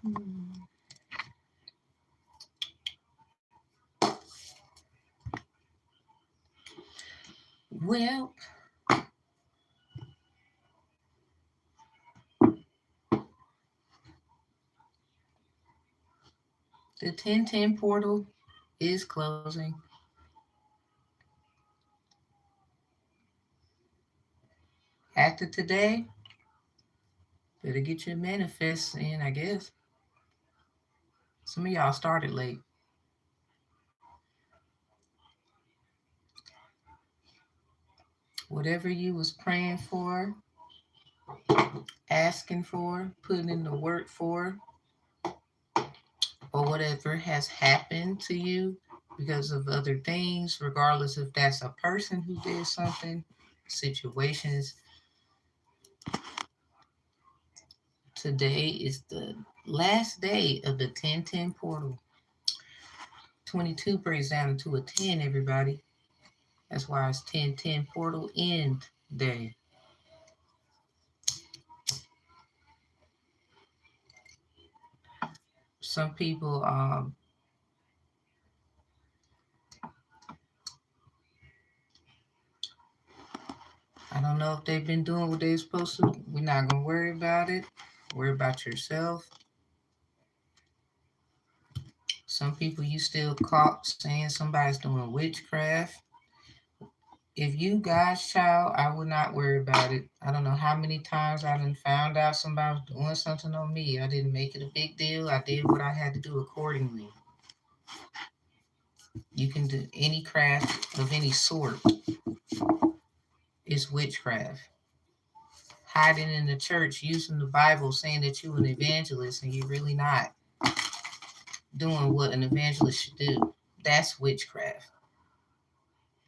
Well, the 1010 portal is closing. After today, better get your manifests in, I guess. Some of y'all started late. Whatever you was praying for, asking for, putting in the work for, or whatever has happened to you because of other things, regardless if that's a person who did something, situations. Today is the last day of the 1010 portal. 22 breaks down to a 10, everybody. That's why it's 1010 portal end day. Some people I don't know if they've been doing what they're supposed to. We're not gonna worry about it. Worry about yourself. Some people you still caught saying somebody's doing witchcraft. If you God's child, I would not worry about it. I don't know how many times I done found out somebody was doing something on me. I didn't make it a big deal. I did what I had to do accordingly. You can do any craft of any sort. It's witchcraft. Hiding in the church, using the Bible, saying that you're an evangelist and you're really not doing what an evangelist should do. That's witchcraft.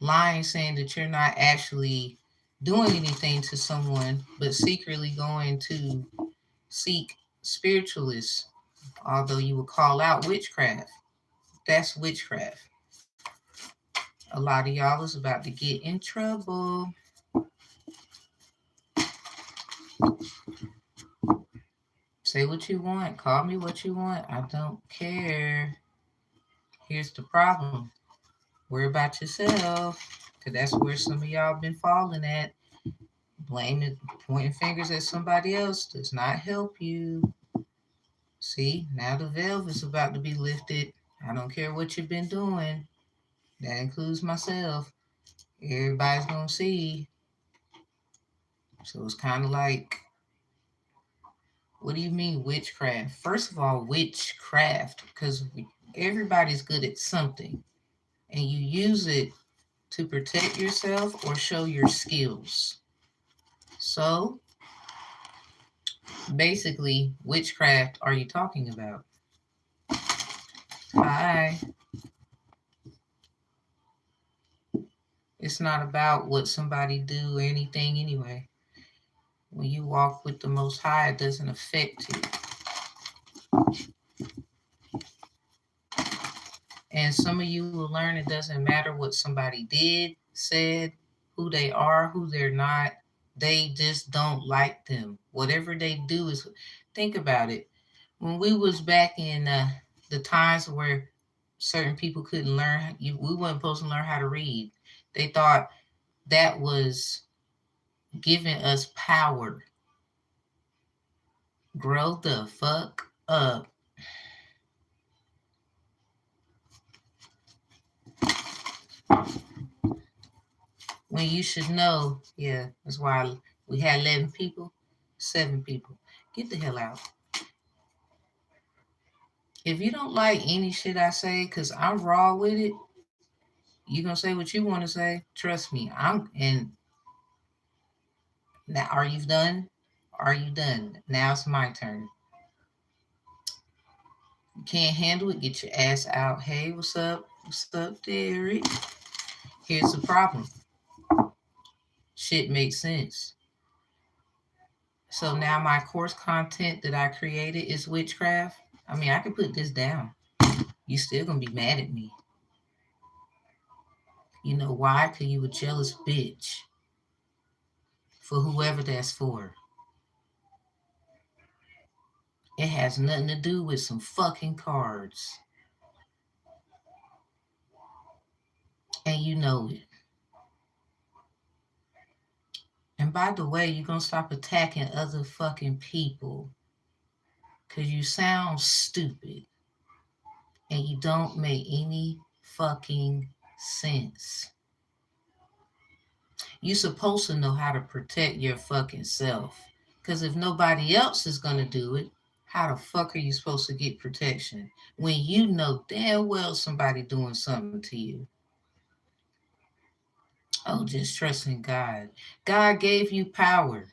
Lying, saying that you're not actually doing anything to someone, but secretly going to seek spiritualists, although you would call out witchcraft. That's witchcraft. A lot of y'all is about to get in trouble. Say what you want. Call me what you want. I don't care. Here's the problem. Worry about yourself. Because that's where some of y'all been falling at. Blaming, pointing fingers at somebody else does not help you. See, now the veil is about to be lifted. I don't care what you've been doing. That includes myself. Everybody's going to see. So it's kind of like, what do you mean witchcraft? First of all, witchcraft, because everybody's good at something. And you use it to protect yourself or show your skills. So, basically, witchcraft are you talking about? Hi. It's not about what somebody do or anything anyway. When you walk with the Most High, it doesn't affect you. And some of you will learn it doesn't matter what somebody did, said, who they are, who they're not. They just don't like them. Whatever they do is, think about it. When we was back in the times where certain people couldn't learn, we weren't supposed to learn how to read. They thought that was giving us power. Grow the fuck up. When you should know, yeah, that's why we had 11 people, 7 people. Get the hell out. If you don't like any shit I say, because I'm raw with it, you gonna say what you want to say. Trust me. And now, are you done? Are you done? Now it's my turn. You can't handle it, get your ass out. Hey, what's up? What's up, Derek? Here's the problem. Shit makes sense. So now my course content that I created is witchcraft. I mean, I could put this down. You still gonna be mad at me. You know why? Because you a jealous bitch. For whoever that's for. It has nothing to do with some fucking cards. And you know it. And by the way, you're going to stop attacking other fucking people. Because you sound stupid. And you don't make any fucking sense. You're supposed to know how to protect your fucking self. Because if nobody else is going to do it, how the fuck are you supposed to get protection when you know damn well somebody doing something to you? Oh, just trust in God. God gave you power.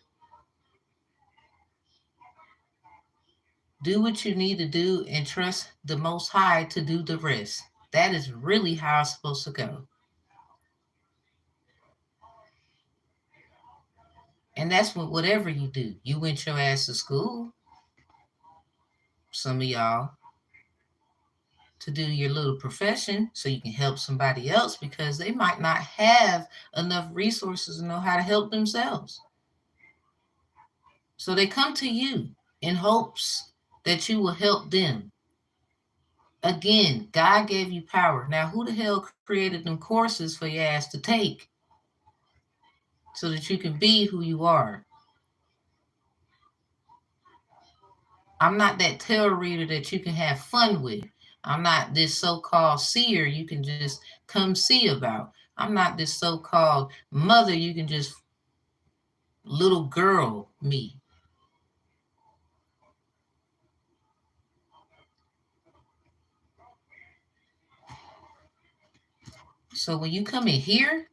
Do what you need to do and trust the Most High to do the rest. That is really how it's supposed to go. And that's what whatever you do. You went your ass to school, some of y'all, to do your little profession so you can help somebody else because they might not have enough resources to know how to help themselves. So they come to you in hopes that you will help them. Again, God gave you power. Now, who the hell created them courses for your ass to take so that you can be who you are? I'm not that tarot reader that you can have fun with. I'm not this so-called seer you can just come see about. I'm not this so-called mother you can just little girl me. So when you come in here,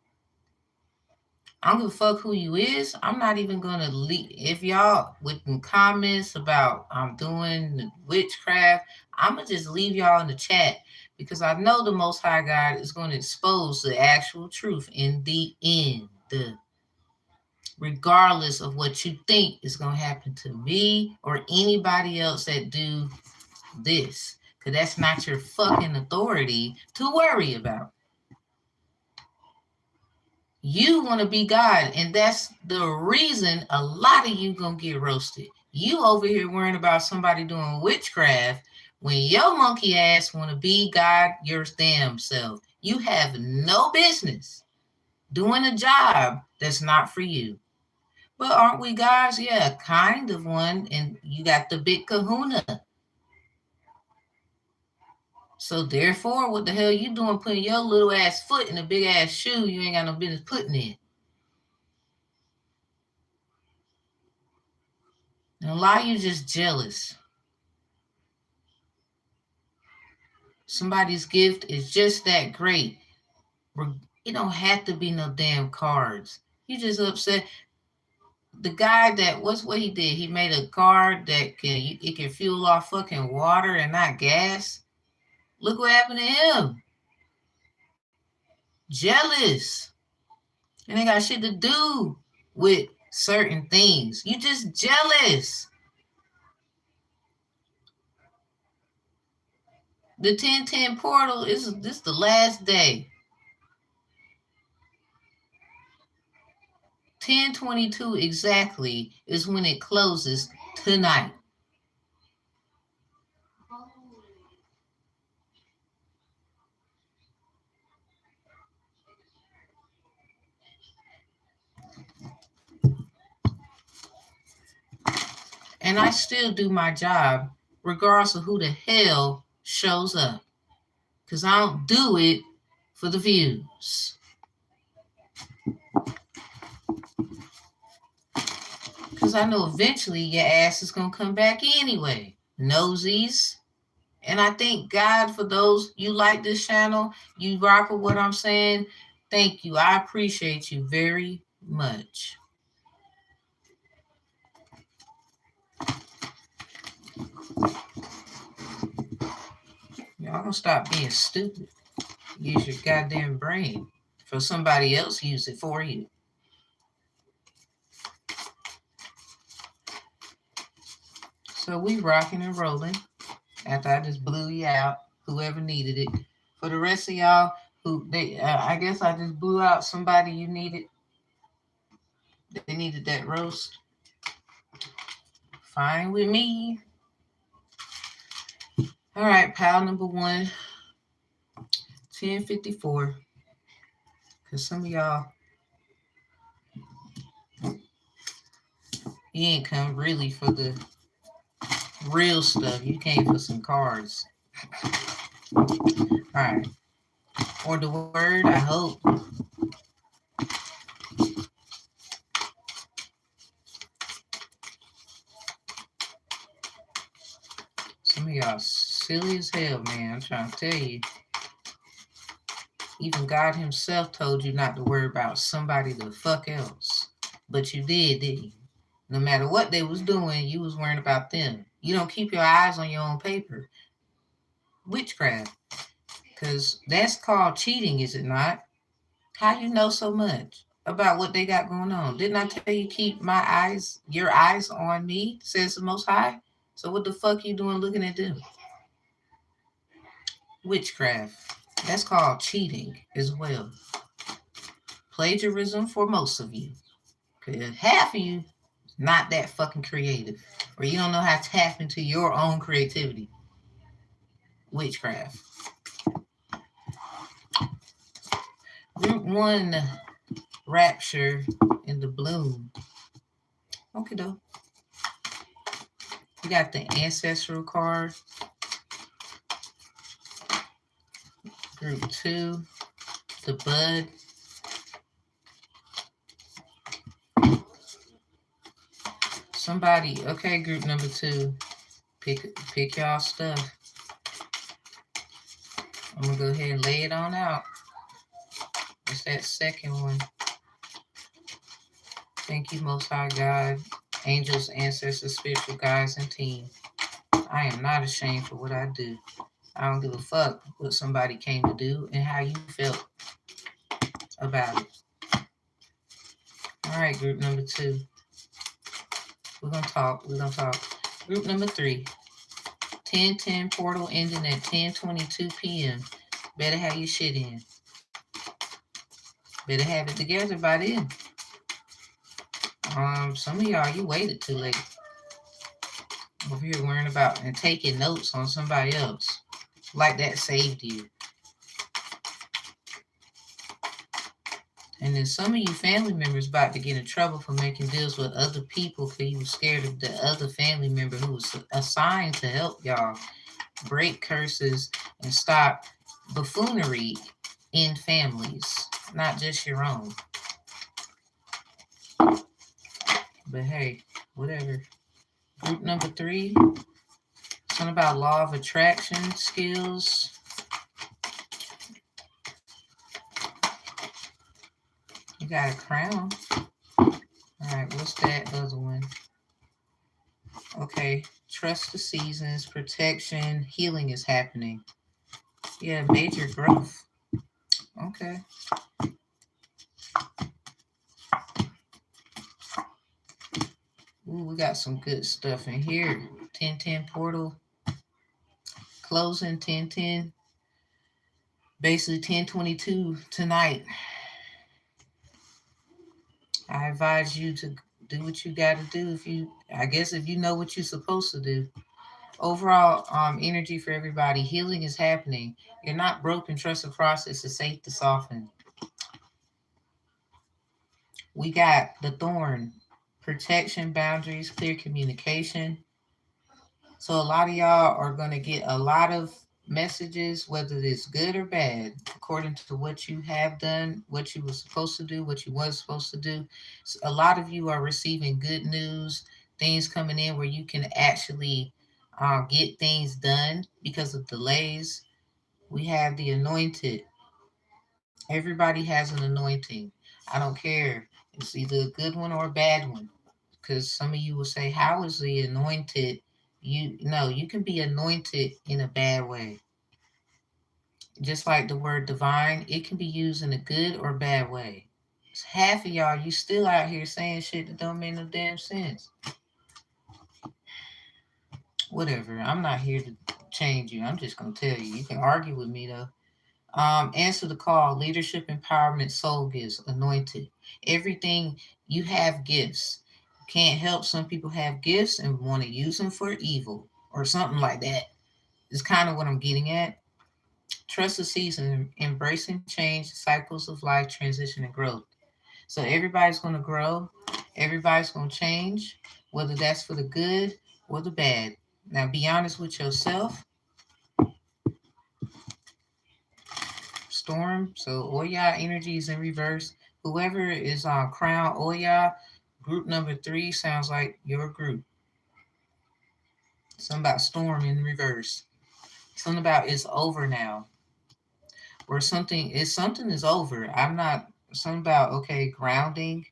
I don't give a fuck who you is. I'm not even gonna leave. If y'all with them comments about I'm doing witchcraft, I'ma just leave y'all in the chat because I know the Most High God is going to expose the actual truth in the end. Regardless of what you think is gonna happen to me or anybody else that do this, because that's not your fucking authority to worry about. You want to be God, and that's the reason a lot of you gonna get roasted. You over here worrying about somebody doing witchcraft when your monkey ass want to be God your damn self. You have no business doing a job that's not for you. But aren't we guys? Yeah, kind of one. And you got the big kahuna. So therefore, what the hell you doing putting your little ass foot in a big ass shoe you ain't got no business putting in? And a lot of you just jealous. Somebody's gift is just that great. It don't have to be no damn cards. You just upset. The guy that what's what he did? He made a card that it can fuel off fucking water and not gas. Look what happened to him. Jealous. And they got shit to do with certain things. You just jealous. The 1010 portal is this the last day. 10:22 exactly is when it closes tonight. And I still do my job regardless of who the hell shows up. Because I don't do it for the views. Because I know eventually your ass is going to come back anyway. Nosies. And I thank God for those, you like this channel, you rock with what I'm saying. Thank you. I appreciate you very much. Y'all gonna stop being stupid. Use your goddamn brain. For somebody else, use it for you. So we rocking and rolling. After I just blew you out, whoever needed it. For the rest of y'all who I guess I just blew out somebody you needed. They needed that roast. Fine with me. All right, pile number 1, 1054. Because some of y'all, you ain't come really for the real stuff. You came for some cards. All right. Or the word, I hope. Some of y'all silly as hell, man. I'm trying to tell you. Even God himself told you not to worry about somebody the fuck else. But you did, didn't you? No matter what they was doing, you was worrying about them. You don't keep your eyes on your own paper. Witchcraft. Because that's called cheating, is it not? How you know so much about what they got going on? Didn't I tell you keep your eyes on me, says the Most High? So what the fuck you doing looking at them? Witchcraft. That's called cheating as well. Plagiarism for most of you. Because half of you not that fucking creative. Or you don't know how to tap into your own creativity. Witchcraft. Group 1, Rapture in the Bloom. Okay, though. We got the Ancestral card. Group 2, the Bud. Somebody, okay, group number 2, pick y'all stuff. I'm gonna go ahead and lay it on out. It's that second one. Thank you, Most High God, angels, ancestors, spiritual guides, and team. I am not ashamed for what I do. I don't give a fuck what somebody came to do and how you felt about it. All right, group number 2. We're gonna talk. Group number 3. 1010 portal ending at 10:22 p.m. Better have your shit in. Better have it together by then. Some of y'all, you waited too late. Over here worrying about and taking notes on somebody else. Like that saved you. And then some of you family members about to get in trouble for making deals with other people because you were scared of the other family member who was assigned to help y'all break curses and stop buffoonery in families, not just your own. But hey, whatever. Group number 3, something about law of attraction skills. You got a crown. All right, what's that other one? Okay, trust the seasons, protection, healing is happening. Yeah, major growth. Okay. Ooh, we got some good stuff in here. 1010 portal. Closing 1010. Basically 1022 tonight. I advise you to do what you got to do if you know what you're supposed to do. Overall energy for everybody. Healing is happening. You're not broken. Trust the process is safe to soften. We got the thorn. Protection, boundaries, clear communication. So a lot of y'all are going to get a lot of messages, whether it's good or bad, according to what you have done, what you were supposed to do, what you was supposed to do. So a lot of you are receiving good news, things coming in where you can actually get things done because of delays. We have the anointed. Everybody has an anointing. I don't care. It's either a good one or a bad one. Because some of you will say, how is the anointed? You can be anointed in a bad way. Just like the word divine, it can be used in a good or bad way. It's half of y'all, you still out here saying shit that don't make no damn sense. Whatever. I'm not here to change you. I'm just going to tell you. You can argue with me, though. Answer the call. Leadership, empowerment, soul gifts, anointed. Everything, you have gifts. Can't help some people have gifts and want to use them for evil or something like that. is kind of what I'm getting at. Trust the season, embracing change, cycles of life, transition, and growth. So everybody's going to grow, everybody's going to change, whether that's for the good or the bad. Now, be honest with yourself. Storm. So Oya energy is in reverse. Whoever is on Crown Oya, group number 3 sounds like your group. Something about storm in reverse. Something about it's over now. Or something is over. I'm not something about okay, grounding.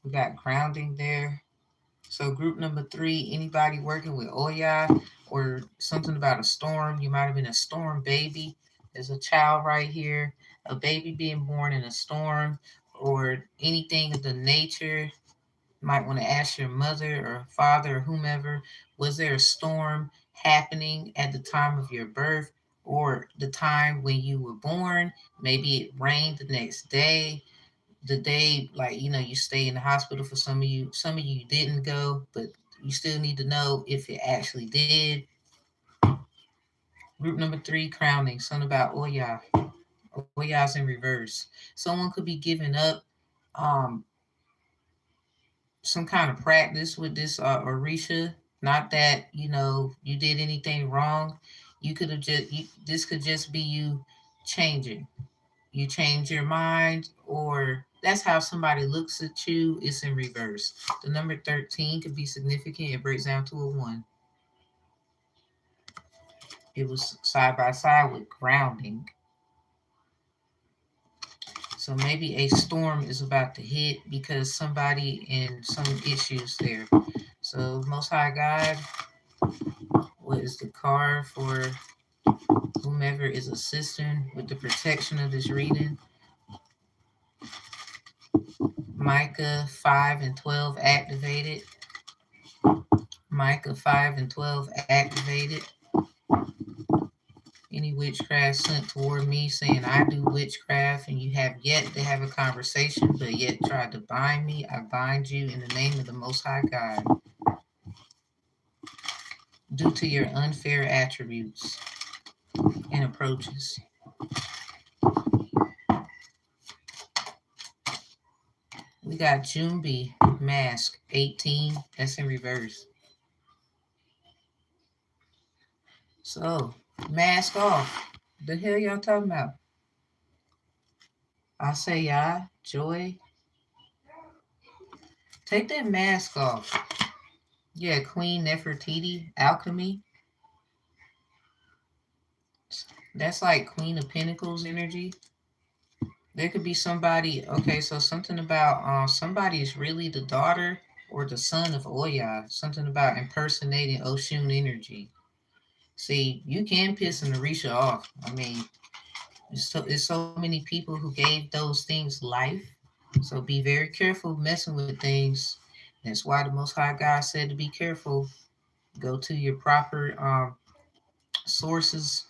We got grounding there. So group number 3, anybody working with Oya or something about a storm. You might have been a storm baby. There's a child right here, a baby being born in a storm or anything of the nature. You might want to ask your mother or father or whomever, was there a storm happening at the time of your birth or the time when you were born? Maybe it rained the next day, the day, like, you stay in the hospital. For some of you didn't go, but you still need to know if it actually did. Group number 3, crowning, something about Oya. Oya's in reverse. Someone could be giving up um some kind of practice with this Orisha. Not that you did anything wrong. You could have this could just be you changing. You change your mind, or that's how somebody looks at you. It's in reverse. The number 13 could be significant. It breaks down to a 1. It was side by side with grounding. So maybe a storm is about to hit because somebody in some issues there. So Most High God, what is the card for whomever is assisting with the protection of this reading? Micah 5 and 12 activated. Micah 5 and 12 activated. Any witchcraft sent toward me saying I do witchcraft and you have yet to have a conversation but yet tried to bind me, I bind you in the name of the Most High God due to your unfair attributes and approaches. We got Jumbi mask 18. That's in reverse. So, mask off. The hell y'all talking about? I say, yeah, Joy. Take that mask off. Yeah, Queen Nefertiti, alchemy. That's like Queen of Pentacles energy. There could be somebody. Okay, so something about somebody is really the daughter or the son of Oya. Something about impersonating Oshun energy. See, you can piss an Orisha off. I mean, it's so many people who gave those things life. So be very careful messing with things. That's why the Most High God said to be careful. Go to your proper sources,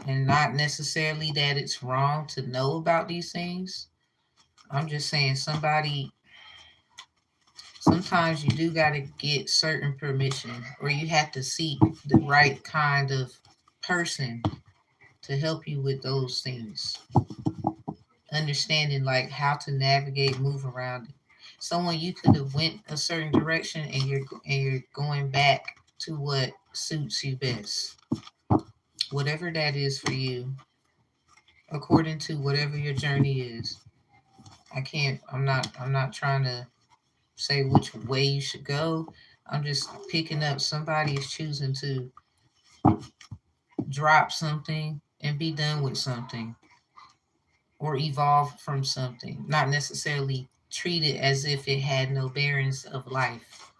and not necessarily that it's wrong to know about these things. I'm just saying sometimes you do got to get certain permission, or you have to seek the right kind of person to help you with those things. Understanding like how to navigate, move around it. Someone you could have went a certain direction and you're going back to what suits you best. Whatever that is for you, according to whatever your journey is. I'm not trying to say which way you should go. I'm just picking up somebody is choosing to drop something and be done with something or evolve from something, not necessarily treat it as if it had no bearings of life.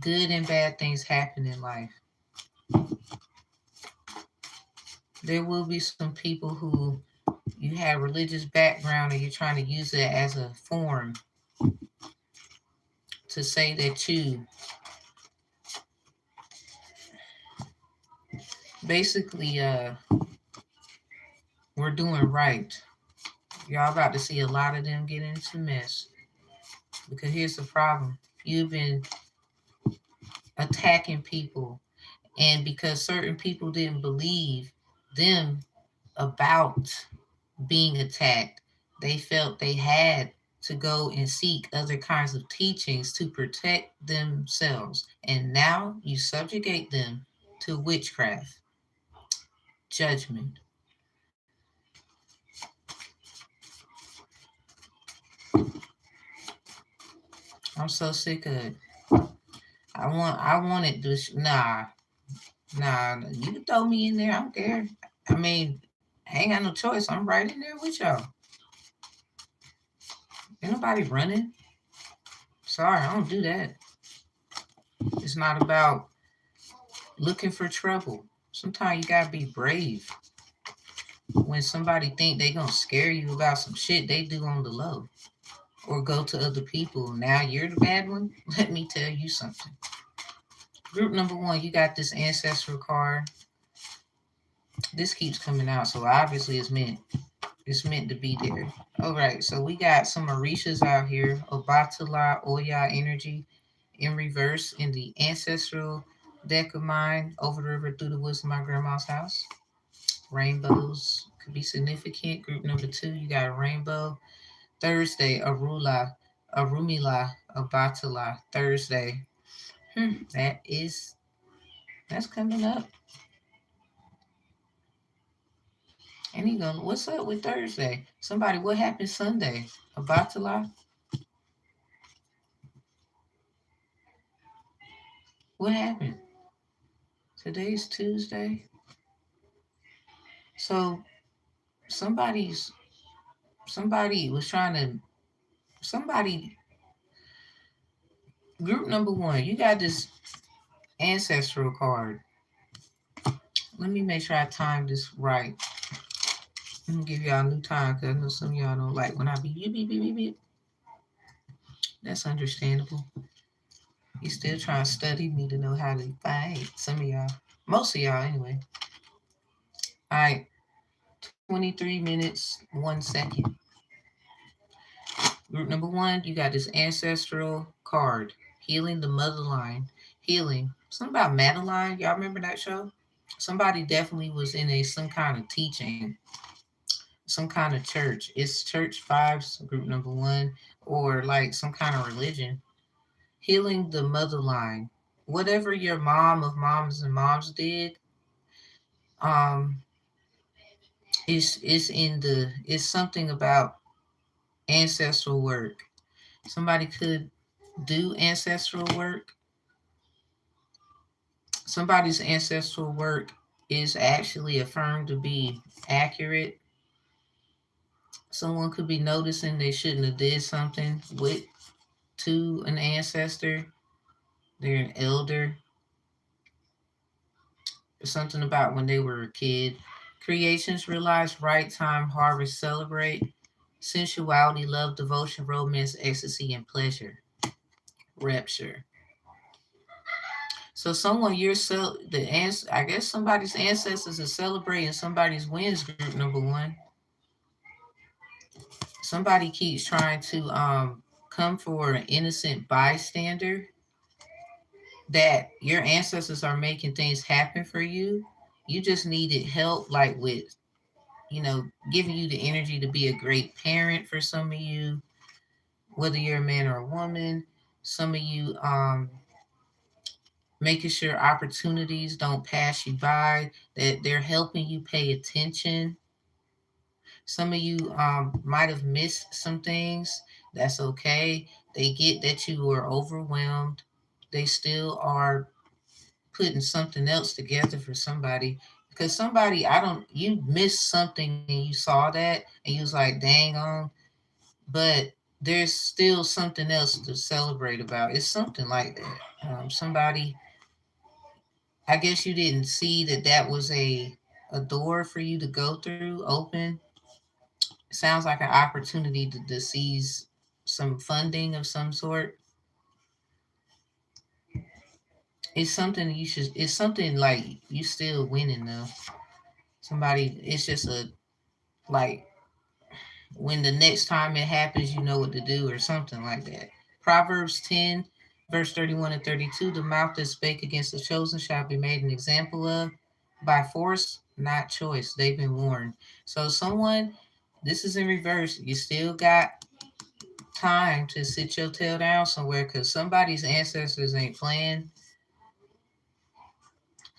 Good and bad things happen in life. There will be some people who you have religious background and you're trying to use it as a form to say that you basically we're doing right. Y'all about to see a lot of them get into mess. Because here's the problem. You've been attacking people And because certain people didn't believe them about being attacked, they felt they had to go and seek other kinds of teachings to protect themselves. And now you subjugate them to witchcraft, judgment. I'm so sick of it. I wanted this. Nah. You can throw me in there. I don't care. I mean, I ain't got no choice. I'm right in there with y'all. Ain't nobody running. Sorry, I don't do that. It's not about looking for trouble. Sometimes you gotta be brave. When somebody think they gonna scare you about some shit they do on the low, or go to other people. Now you're the bad one. Let me tell you something. Group number one, you got this ancestral card. This keeps coming out, so obviously it's meant to be there. All right, so we got some Orishas out here. Obatala Oya energy in reverse in the ancestral deck of mine over the river through the woods of my grandma's house. Rainbows could be significant. Group number two, you got a rainbow. Thursday, Arumila, Obatala. Thursday. That is that's coming up. And he goes, what's up with Thursday? Somebody, what happened Sunday? Obatala? What happened? Today's Tuesday. So somebody's somebody was trying to somebody group number one, you got this ancestral card. Let me make sure I time this right. I'm gonna give y'all a new time because I know some of y'all don't like when I be beep beep beep beep beep. That's understandable. You still trying to study me to know how to fight. Some of y'all. Most of y'all anyway. Alright. 23 minutes, 1 second. Group number one, you got this ancestral card. Healing the motherline. Healing. Something about Madeline. Y'all remember that show? Somebody definitely was in some kind of teaching, some kind of church. It's church vibes, group number one, or like some kind of religion. Healing the motherline. Whatever your mom of moms and moms did, um, it's something about ancestral work. Somebody could do ancestral work. Somebody's ancestral work is actually affirmed to be accurate. Someone could be noticing they shouldn't have did something with to an ancestor. They're an elder. Something about when they were a kid. Creations realize right time, harvest, celebrate. Sensuality, love, devotion, romance, ecstasy, and pleasure. Rapture. So someone I guess somebody's ancestors are celebrating somebody's wins. Group number one. Somebody keeps trying to come for an innocent bystander. That your ancestors are making things happen for you. You just needed help, like with giving you the energy to be a great parent for some of you, whether you're a man or a woman. Some of you making sure opportunities don't pass you by, that they're helping you pay attention. Some of you might have missed some things. That's okay. They get that you are overwhelmed. They still are putting something else together for somebody. Because somebody, you missed something and you saw that and you was like, dang on. But there's still something else to celebrate about. It's something like that. Somebody, I guess you didn't see that was a door for you to go through, open. It sounds like an opportunity to seize some funding of some sort. It's something it's something like you still winning though. Somebody, it's just like when the next time it happens, you know what to do or something like that. Proverbs 10, Verse 31 and 32, the mouth that spake against the chosen shall be made an example of by force, not choice. They've been warned. So someone, this is in reverse. You still got time to sit your tail down somewhere because somebody's ancestors ain't playing.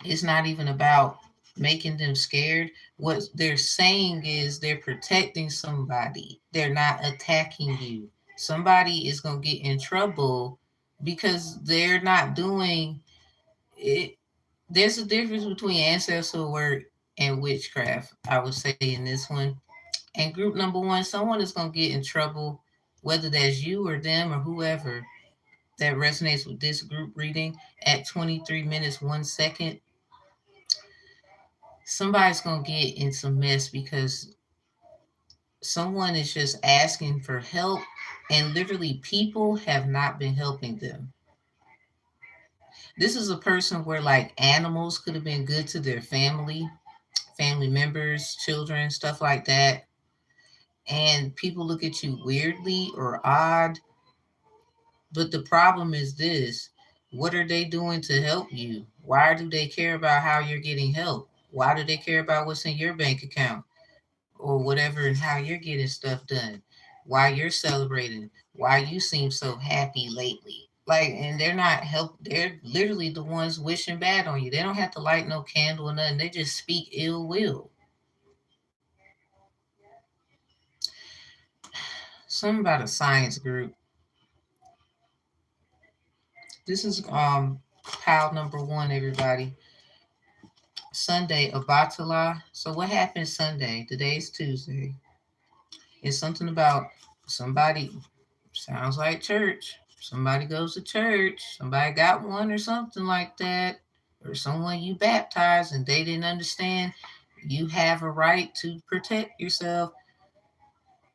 It's not even about making them scared. What they're saying is they're protecting somebody. They're not attacking you. Somebody is going to get in trouble because they're not doing it. There's a difference between ancestral work and witchcraft, I would say, in this one. And group number one, someone is going to get in trouble, whether that's you or them or whoever that resonates with this group reading at 23 minutes 1 second. Somebody's going to get in some mess because someone is just asking for help and literally people have not been helping them. This is a person where like animals could have been good to their family members, children, stuff like that. And people look at you weirdly or odd. But the problem is this: what are they doing to help you? Why do they care about how you're getting help? Why do they care about what's in your bank account or whatever and how you're getting stuff done? Why you're celebrating? Why you seem so happy lately? Like, and they're not help. They're literally the ones wishing bad on you. They don't have to light no candle or nothing. They just speak ill will. Something about a science group. This is pile number one, everybody. Sunday, Abatala. So what happened Sunday? Today's Tuesday. It's something about somebody, sounds like church. Somebody goes to church. Somebody got one or something like that. Or someone you baptized and they didn't understand. You have a right to protect yourself.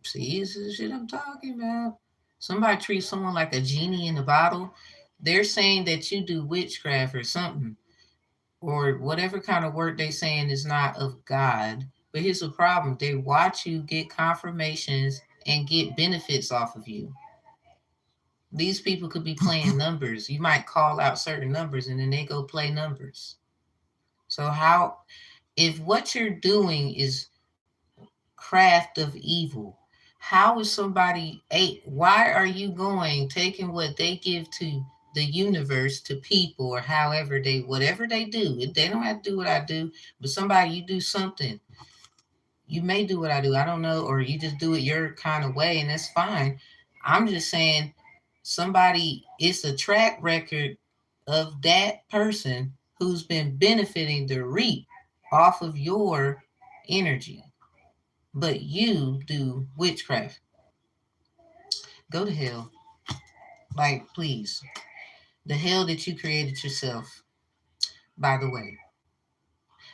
See, this is the shit I'm talking about. Somebody treats someone like a genie in a bottle. They're saying that you do witchcraft or something, or whatever kind of work they saying is not of God. But here's the problem: they watch you get confirmations and get benefits off of you. These people could be playing numbers. You might call out certain numbers and then they go play numbers. So how, if what you're doing is craft of evil, how is somebody eight? Why are you going taking what they give to the universe to people or however they whatever they do? They don't have to do what I do, but somebody you do something. You may do what I do. I don't know, or you just do it your kind of way, and that's fine. I'm just saying somebody, it's a track record of that person who's been benefiting the reap off of your energy, but you do witchcraft. Go to hell. Like, please. The hell that you created yourself, by the way.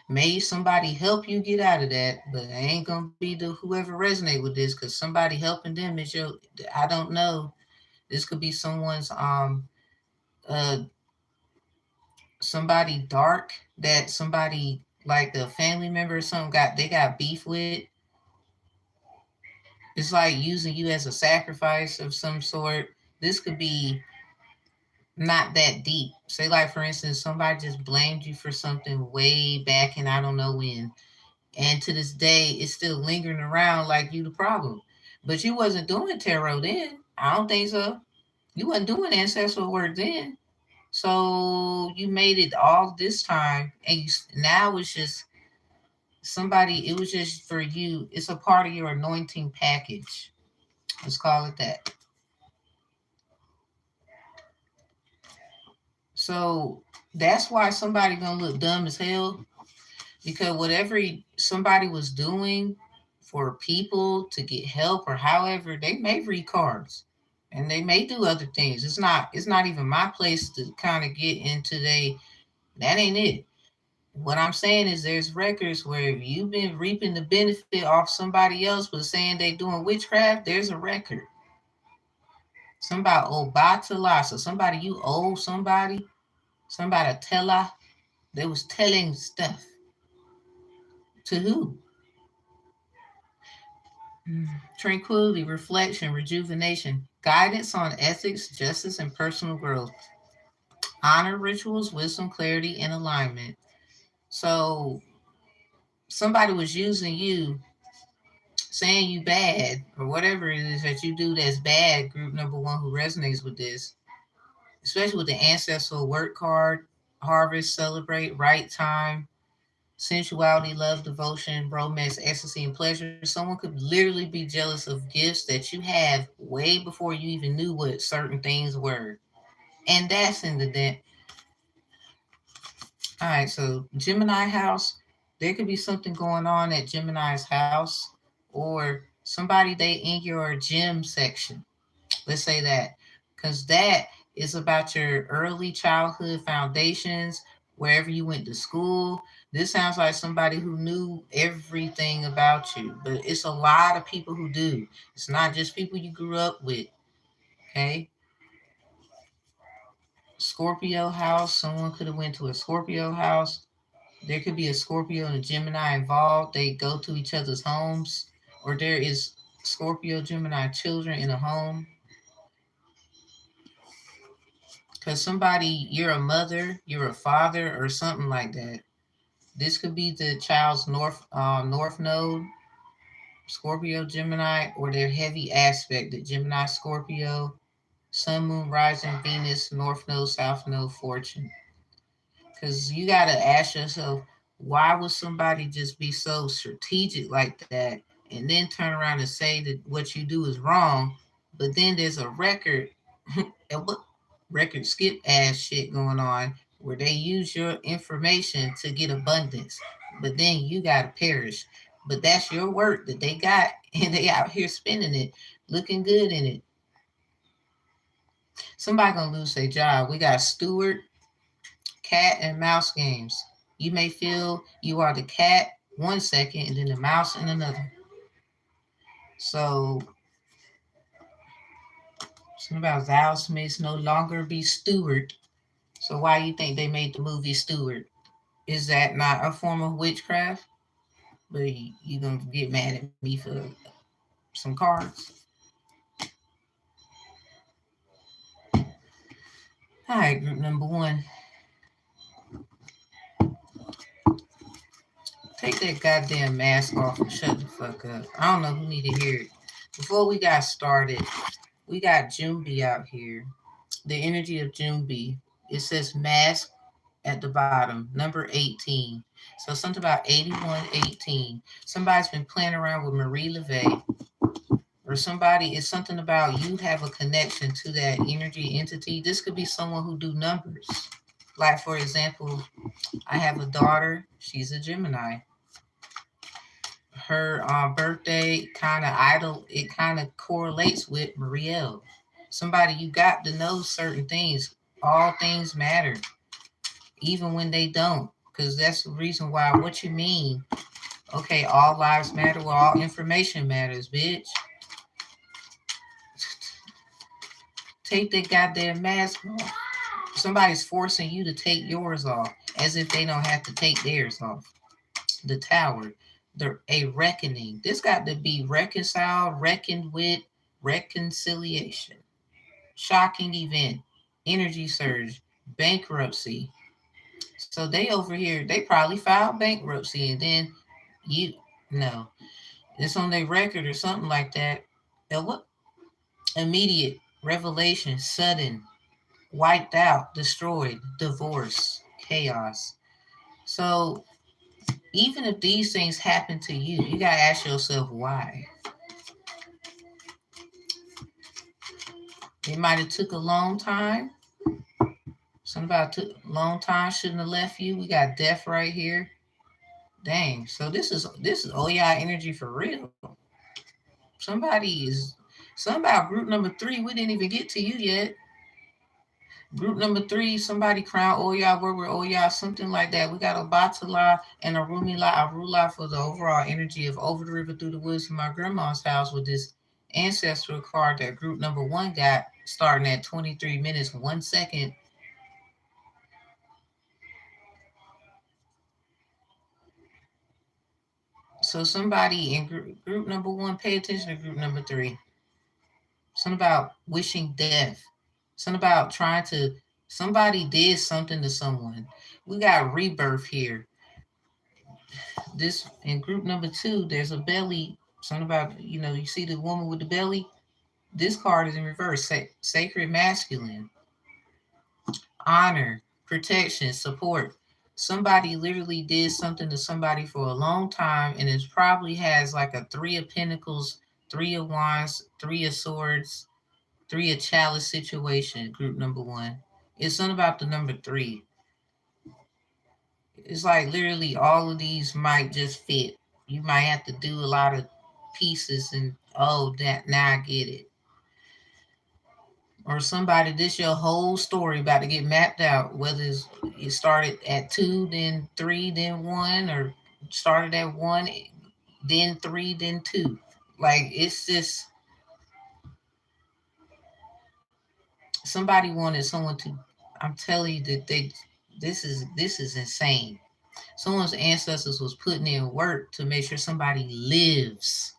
May somebody help you get out of that, but it ain't gonna be the whoever resonate with this, because somebody helping them is your, I don't know. This could be someone's uh somebody dark that somebody like a family member or something got they got beef with. It's like using you as a sacrifice of some sort. This could be not that deep. Say, like, for instance, somebody just blamed you for something way back and I don't know when. And to this day, it's still lingering around like you the problem. But you wasn't doing tarot then. I don't think so. You wasn't doing ancestral work then. So you made it all this time. And now it's just somebody, it was just for you. It's a part of your anointing package. Let's call it that. So that's why somebody gonna look dumb as hell, because whatever somebody was doing for people to get help or however, they may read cards and they may do other things. It's not even my place to kind of get into that ain't it. What I'm saying is there's records where you've been reaping the benefit off somebody else but saying they doing witchcraft. There's a record. Somebody owe batala, so somebody you owe somebody tella. They was telling stuff to who? Tranquility, reflection, rejuvenation, guidance on ethics, justice, and personal growth. honor rituals, wisdom, clarity, and alignment. So somebody was using you, saying you bad, or whatever it is that you do that's bad, group number one who resonates with this, especially with the ancestral work card, harvest, celebrate, right time, sensuality, love, devotion, romance, ecstasy, and pleasure. Someone could literally be jealous of gifts that you have way before you even knew what certain things were. And that's in the all right, so Gemini house, there could be something going on at Gemini's house, or somebody they in your gym section. Let's say that, because that is about your early childhood foundations, wherever you went to school. This sounds like somebody who knew everything about you, but it's a lot of people who do. It's not just people you grew up with. Okay, Scorpio house. Someone could have went to a Scorpio house. There could be a Scorpio and a Gemini involved. They go to each other's homes, or there is Scorpio Gemini children in a home. Because somebody, you're a mother, you're a father, or something like that. This could be the child's north node, Scorpio Gemini, or their heavy aspect, the Gemini Scorpio, Sun Moon Rising Venus, North Node, South Node, Fortune. Because you got to ask yourself, why would somebody just be so strategic like that and then turn around and say that what you do is wrong, but then there's a record, and what record skip ass shit going on where they use your information to get abundance, but then you got to perish. But that's your work that they got, and they out here spending it, looking good in it. Somebody gonna lose their job. We got steward, cat and mouse games. You may feel you are the cat 1 second and then the mouse in another. So something about thou Smiths no longer be steward. So why you think they made the movie Steward? Is that not a form of witchcraft? But you gonna get mad at me for some cards? All right, group number one. Take that goddamn mask off and shut the fuck up. I don't know who need to hear it. Before we got started, we got Jumbi out here. The energy of Jumbi. It says mask at the bottom, number 18. So something about 8118. Somebody's been playing around with Marie LeVay, or somebody, it's something about you have a connection to that energy entity. This could be someone who do numbers. Like, for example, I have a daughter. She's a Gemini. Her birthday kind of idol, it kind of correlates with Marielle. Somebody you got to know certain things. All things matter, even when they don't, because that's the reason why. What you mean? Okay, all lives matter. Well, all information matters, bitch. Take that goddamn mask off. Somebody's forcing you to take yours off, as if they don't have to take theirs off. The tower, a reckoning. This got to be reconciled, reckoned with, reconciliation. Shocking event, energy surge, bankruptcy. So they over here, they probably filed bankruptcy, and then you no, it's on their record or something like that. What? Immediate revelation, sudden, wiped out, destroyed, divorce, chaos. So even if these things happen to you, you gotta ask yourself why. It might have took a long time. Something about took a long time shouldn't have left you. We got death right here. Dang. So this is oh yeah energy for real. Somebody is something about group number three. We didn't even get to you yet. Group number three, somebody crown Oya, where we're Oya, something like that. We got a Batala and a Rumila Arula for the overall energy of over the river through the woods from my grandma's house with this ancestral card that group number one got starting at 23 minutes, 1 second. So somebody in group number one, pay attention to group number three. Something about wishing death. Something about trying to Somebody did something to someone. We got rebirth here. This in group number 2, there's a belly. Something about, you see the woman with the belly. This card is in reverse. Sacred masculine, honor, protection, support. Somebody literally did something to somebody for a long time, and it probably has like a 3 of Pentacles, 3 of Wands, 3 of Swords, 3 of Chalice situation. Group number 1. It's something about the number 3. It's like literally all of these might just fit. You might have to do a lot of pieces, and oh, that now I get it. Or somebody, this your whole story about to get mapped out, whether it started at 2, then 3, then 1, or started at 1, then 3, then 2. Like, it's just somebody wanted someone to, I'm telling you that this is insane. Someone's ancestors was putting in work to make sure somebody lives.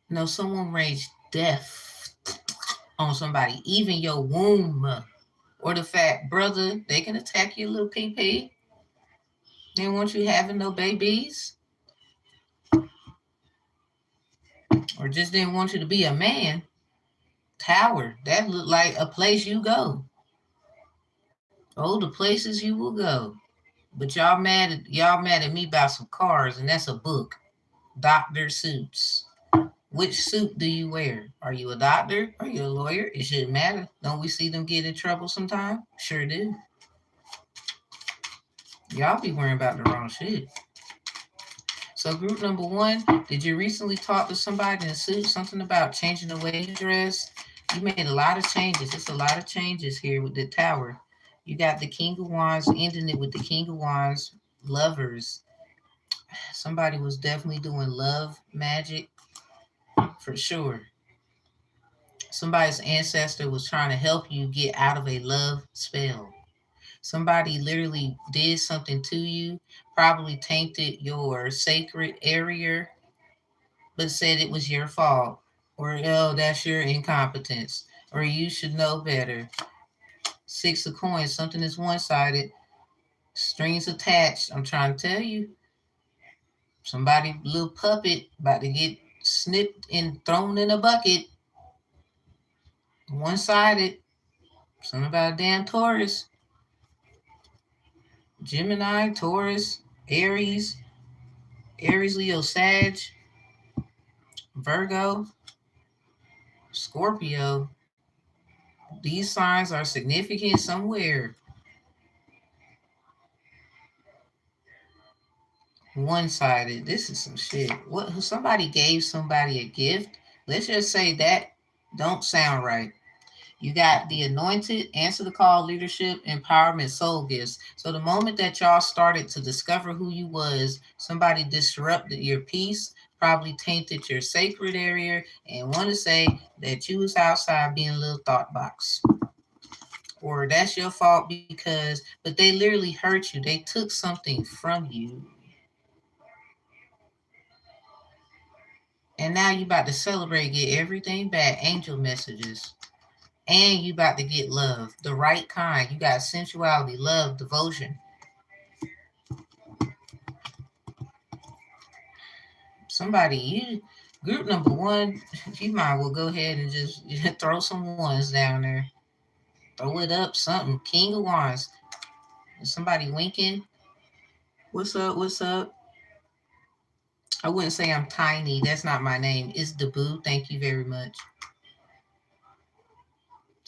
No, someone raised death on somebody, even your womb. Or the fact, brother, they can attack your little pee. They don't want you having no babies. Or just didn't want you to be a man. Tower, that looked like a place you go. Oh, the places you will go. But y'all mad at me about some cars, and that's a book. Doctor suits. Which suit do you wear? Are you a doctor? Are you a lawyer? It shouldn't matter. Don't we see them get in trouble sometime? Sure do. Y'all be worrying about the wrong shit. So group number 1, did you recently talk to somebody in a suit? Something about changing the way you dress? You made a lot of changes. It's a lot of changes here with the Tower. You got the King of Wands, ending it with the King of Wands. Lovers. Somebody was definitely doing love magic for sure. Somebody's ancestor was trying to help you get out of a love spell. Somebody literally did something to you, probably tainted your sacred area, but said it was your fault, or oh, that's your incompetence, or you should know better. 6 of Coins, something is one-sided, strings attached. I'm trying to tell you, somebody little puppet about to get snipped and thrown in a bucket. One-sided. Something about a damn Taurus. Gemini, Taurus, Aries, Leo, Sag, Virgo, Scorpio. These signs are significant somewhere. One-sided. This is some shit. What? Somebody gave somebody a gift. Let's just say that don't sound right. You got the anointed, answer the call, leadership, empowerment, soul gifts. So the moment that y'all started to discover who you was, somebody disrupted your peace, probably tainted your sacred area, and want to say that you was outside being a little thought box. Or that's your fault because, but they literally hurt you. They took something from you. And now you about to celebrate, get everything back, angel messages. And you about to get love, the right kind. You got sensuality, love, devotion. Somebody, you group number 1, you might well go ahead and just throw some ones down there. Throw it up, something. King of Wands. Is somebody winking? What's up? What's up? I wouldn't say I'm tiny. That's not my name. It's Deboo. Thank you very much.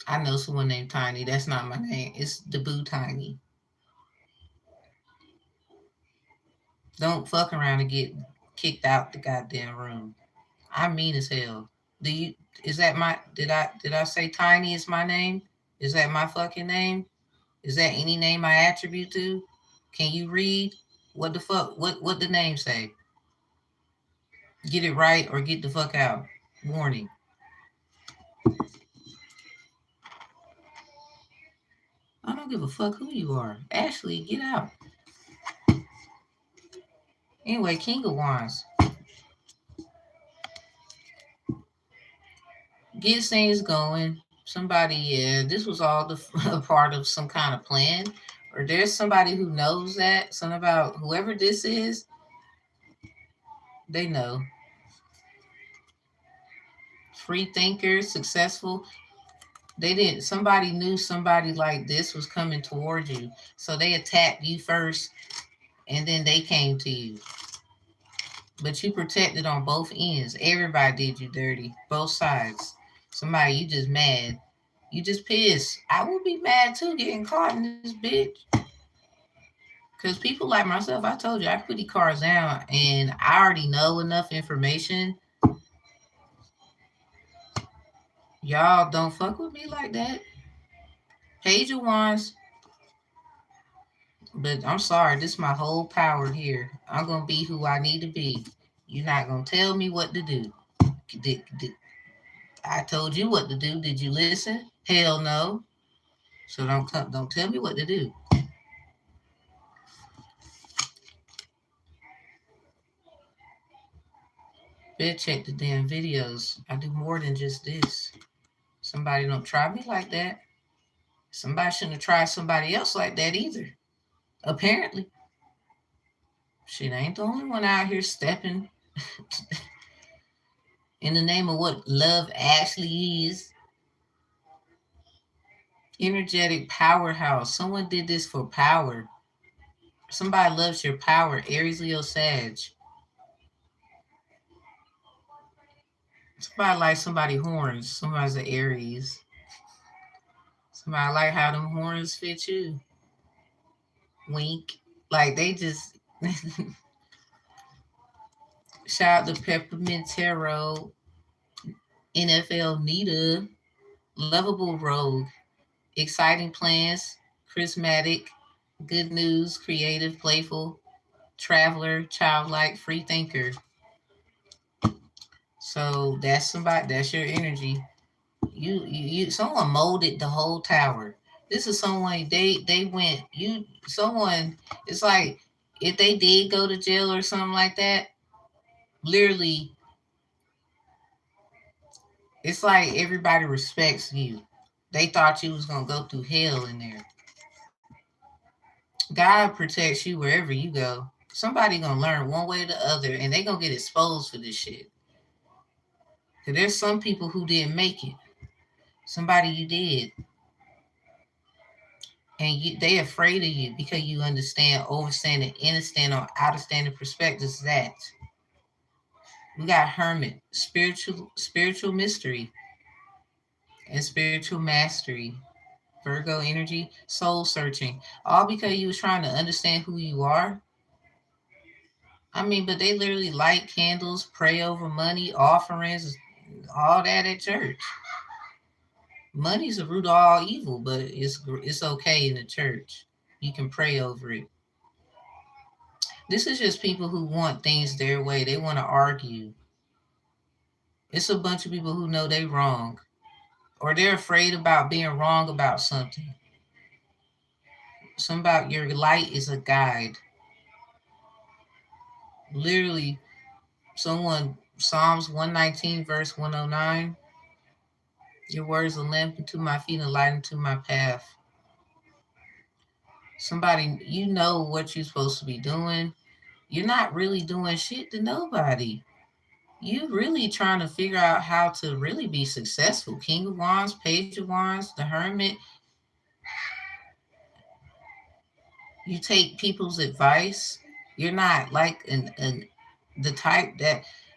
I know someone named Tiny. That's not my name. It's Deboo Tiny. Don't fuck around and get kicked out the goddamn room. I mean as hell. Do you? Is that my? Did I say Tiny is my name? Is that my fucking name? Is that any name I attribute to? Can you read? What the fuck? What the name say? Get it right or get the fuck out. Warning. I don't give a fuck who you are. Ashley, get out. Anyway, King of Wands. Get things going. Somebody, yeah, this was all a part of some kind of plan. Or there's somebody who knows that. Something about whoever this is, they know. Free thinker, successful. They didn't, somebody knew somebody like this was coming towards you. So they attacked you first and then they came to you. But you protected on both ends. Everybody did you dirty. Both sides. Somebody, you just mad. You just pissed. I would be mad too getting caught in this bitch. Because people like myself, I told you, I put these cards down and I already know enough information. Y'all don't fuck with me like that. Page of Wands. But I'm sorry, this is my whole power here. I'm going to be who I need to be. You're not going to tell me what to do. I told you what to do. Did you listen? Hell no. So don't tell me what to do. Better check the damn videos. I do more than just this. Somebody don't try me like that. Somebody shouldn't have tried somebody else like that either. Apparently. Shit, I ain't the only one out here stepping in the name of what love actually is. Energetic powerhouse. Someone did this for power. Somebody loves your power. Aries, Leo, Sag. Somebody likes somebody horns. Somebody's an Aries. Somebody like how them horns fit you. Wink. Like they just shout out to Peppermint Tarot, NFL Nita, Lovable Rogue, Exciting Plans, Charismatic, Good News, Creative, Playful, Traveler, Childlike, Free Thinker. So that's somebody, that's your energy. You someone molded the whole tower. This is someone they went you someone it's like if they did go to jail or something like that, literally it's like everybody respects you. They thought you was gonna go through hell in there. God protects you wherever you go. Somebody gonna learn one way or the other and they gonna get exposed for this shit. Cause there's some people who didn't make it. Somebody you did. And they afraid of you because you understand, overstand, and understand or understanding perspectives that. We got hermit, spiritual mystery, and spiritual mastery. Virgo energy, soul searching. All because you was trying to understand who you are. I mean, but they literally light candles, pray over money, offerings, all that at church. Money's the root of all evil, but it's okay in the church. You can pray over it. This is just people who want things their way. They want to argue. It's a bunch of people who know they wrong, or they're afraid about being wrong about something. Something about your light is a guide. Literally, someone Psalms 119 verse 109. Your words are a lamp unto my feet and a light unto my path. Somebody, you know what you're supposed to be doing. You're not really doing shit to nobody. You really trying to figure out how to really be successful. King of Wands, Page of Wands, the Hermit. You take people's advice. You're not like the type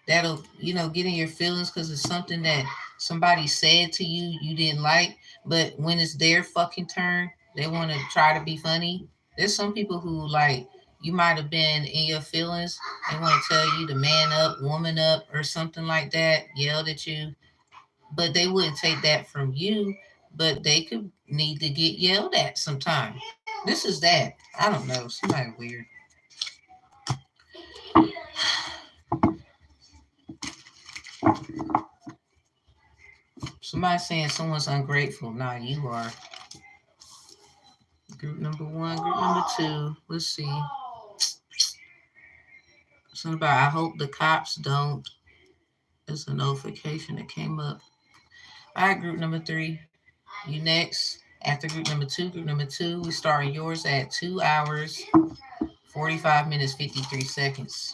that'll get in your feelings because it's something that somebody said to you you didn't like. But when it's their fucking turn, they want to try to be funny. There's some people who like you might have been in your feelings. They want to tell you to man up, woman up, or something like that. Yelled at you, but they wouldn't take that from you. But they could need to get yelled at sometime. This is that. I don't know. Somebody weird. Somebody saying someone's ungrateful. Nah, you are. Group number one, group number two. Let's see. Something about I hope the cops don't. There's a notification that came up. All right, group number three. You next. After group number two, we starting yours at 2 hours, 45 minutes, 53 seconds.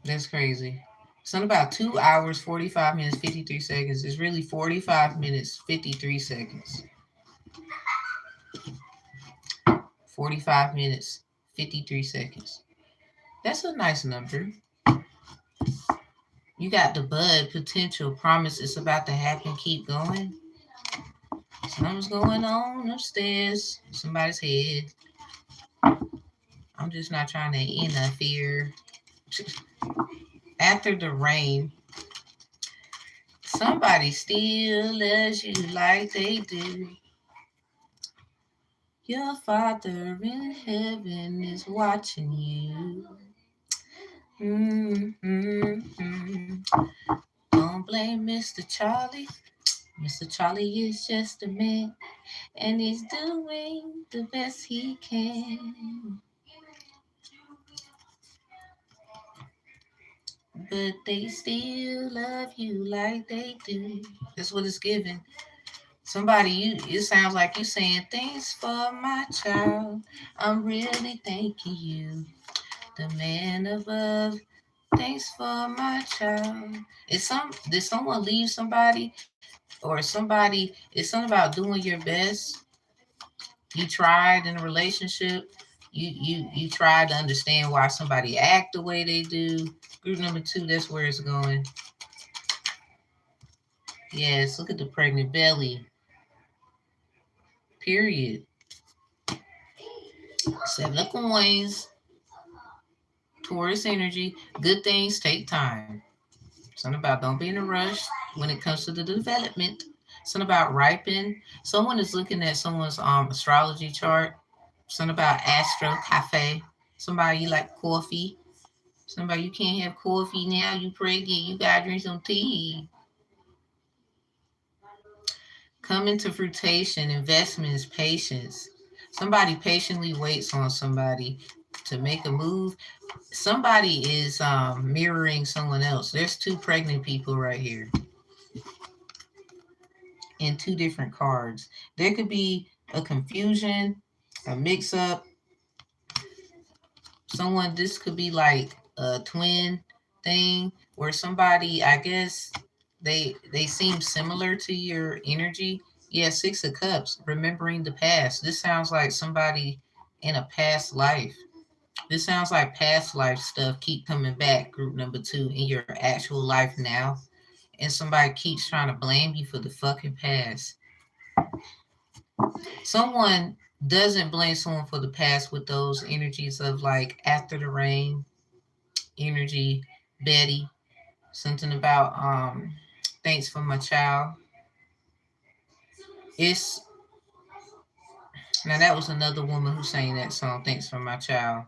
That's crazy. Something about 2 hours, 45 minutes, 53 seconds. It's really 45 minutes, 53 seconds. 45 minutes, 53 seconds. That's a nice number. You got the bud, potential, promise it's about to happen, keep going. Something's going on upstairs, somebody's head. I'm just not trying to interfere. After the rain, somebody still loves you like they do. Your Father in heaven is watching you. Mm-hmm. Don't blame Mr. Charlie. Mr. Charlie is just a man, and he's doing the best he can. But they still love you like they do. That's what it's giving. Somebody, it sounds like you saying, thanks for my child. I'm really thanking you. The man above, thanks for my child. Did someone leave somebody? Or somebody, it's something about doing your best. You tried in a relationship. You tried to understand why somebody act the way they do. Group number two, that's where it's going. Yes, look at the pregnant belly. Period. Seven of coins. Taurus energy. Good things take time. Something about don't be in a rush when it comes to the development. Something about ripen. Someone is looking at someone's astrology chart. Something about Astro Cafe. Somebody you like coffee. Somebody you can't have coffee now. You pregnant. You gotta drink some tea. Coming to fruition. Investments. Patience. Somebody patiently waits on somebody to make a move. Somebody is mirroring someone else. There's two pregnant people right here in two different cards. There could be a confusion, a mix up. Someone, this could be like a twin thing where somebody, I guess they seem similar to your energy. Yeah, Six of Cups, remembering the past. This sounds like somebody in a past life. This sounds like past life stuff keep coming back, group number two, in your actual life now. And somebody keeps trying to blame you for the fucking past. Someone doesn't blame someone for the past with those energies of like after the rain energy, Betty, something about thanks for my child. It's now that was another woman who sang that song, Thanks for My Child.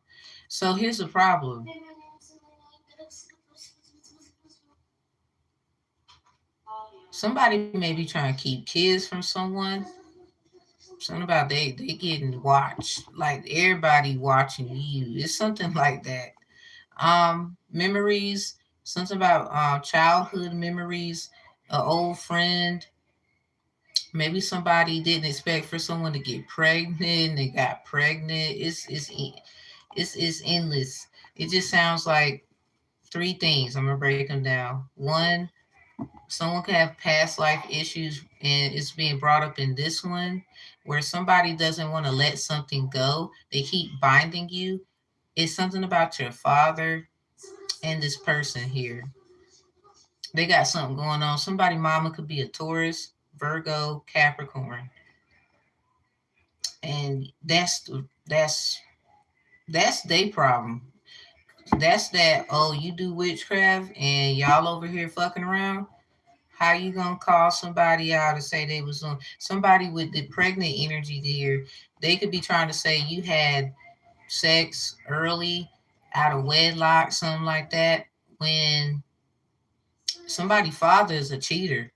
So here's the problem. Somebody may be trying to keep kids from someone. Something about they getting watched. Like everybody watching you. It's something like that. Memories, something about childhood memories, an old friend. Maybe somebody didn't expect for someone to get pregnant. They got pregnant. It's endless. It just sounds like three things. I'm gonna break them down. One, someone could have past life issues, and it's being brought up in this one, where somebody doesn't want to let something go. They keep binding you. It's something about your father and this person here. They got something going on. Somebody mama could be a Taurus, Virgo, Capricorn, and that's their problem. That's that. Oh, you do witchcraft and y'all over here fucking around. How you gonna call somebody out and say they was on somebody with the pregnant energy there? They could be trying to say you had sex early, out of wedlock, something like that. When somebody father is a cheater.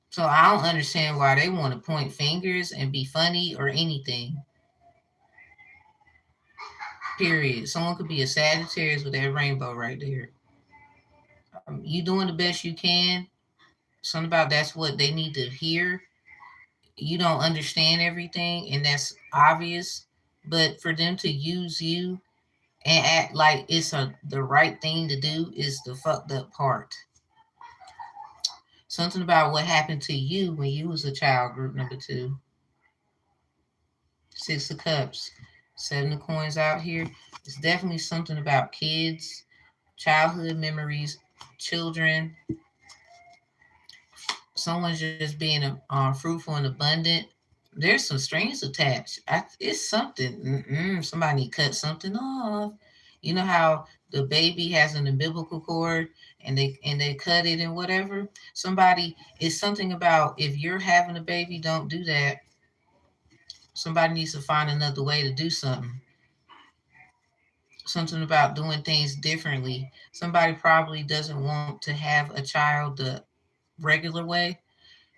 So I don't understand why they want to point fingers and be funny or anything. Period. Someone could be a Sagittarius with that rainbow right there. You doing the best you can. Something about that's what they need to hear. You don't understand everything, and that's obvious. But for them to use you and act like it's the right thing to do is the fucked up part. Something about what happened to you when you was a child, group number two. Six of Cups, Seven of Coins out here. It's definitely something about kids, childhood memories, children, someone's just being fruitful and abundant. There's some strings attached. It's something. Somebody cut something off. You know how the baby has an umbilical cord and they cut it and whatever. Somebody it's something about if you're having a baby, don't do that. Somebody needs to find another way to do something. Something about doing things differently. Somebody probably doesn't want to have a child the regular way.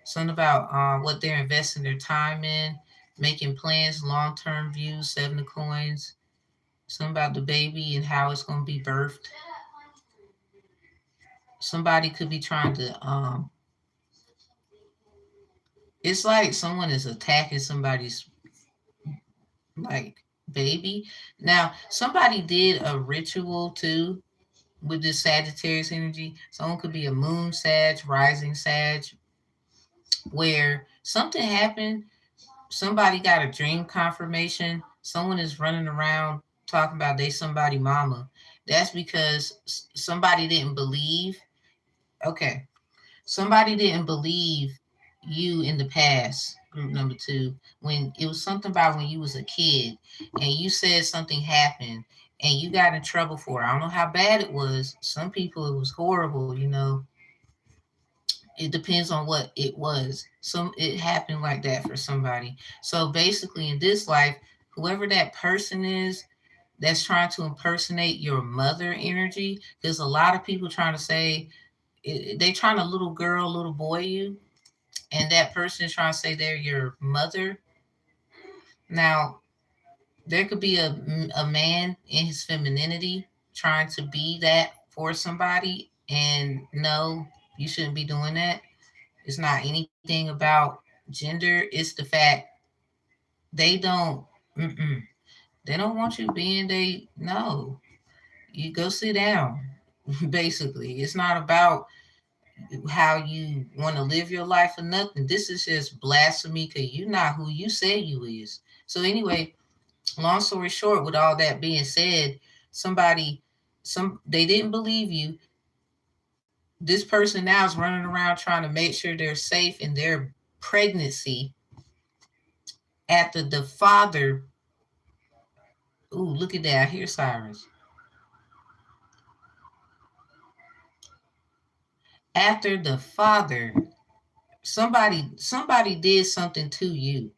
Something about what they're investing their time in, making plans, long term views, seven of coins. Something about the baby and how it's going to be birthed. Somebody could be trying to, it's like someone is attacking somebody's like baby. Now, somebody did a ritual too with this Sagittarius energy. Someone could be a moon Sag, rising Sag, where something happened. Somebody got a dream confirmation. Someone is running around talking about they somebody mama. That's because somebody didn't believe. Okay, somebody didn't believe you in the past. Group number two, when it was something about when you was a kid and you said something happened and you got in trouble for it. I don't know how bad it was. Some people it was horrible. It depends on what it was. Some it happened like that for somebody. So basically in this life, whoever that person is that's trying to impersonate your mother energy, there's a lot of people trying to say they trying to little girl, little boy you, and that person is trying to say they're your mother. Now, there could be a man in his femininity trying to be that for somebody, and no, you shouldn't be doing that. It's not anything about gender. It's the fact they don't. Mm-mm, they don't want you being they. No, you go sit down. Basically, it's not about how you want to live your life or nothing. This is just blasphemy because you're not who you say you is. So anyway, long story short, with all that being said, somebody, they didn't believe you. This person now is running around trying to make sure they're safe in their pregnancy after the father. Ooh, look at that. I hear sirens. After the father, somebody did something to you.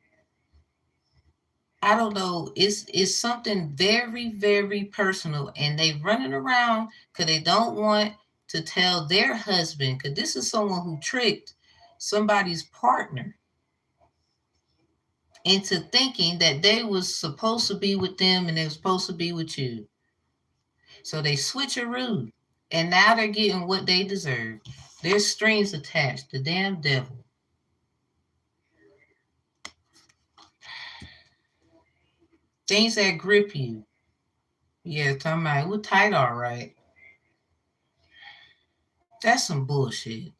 I don't know. It's something very, very personal. And they running around because they don't want to tell their husband, because this is someone who tricked somebody's partner into thinking that they was supposed to be with them and they were supposed to be with you. So they switcheroo. And now they're getting what they deserve. There's strings attached. The damn devil. Things that grip you. Yeah, talking about we're tight, all right. That's some bullshit.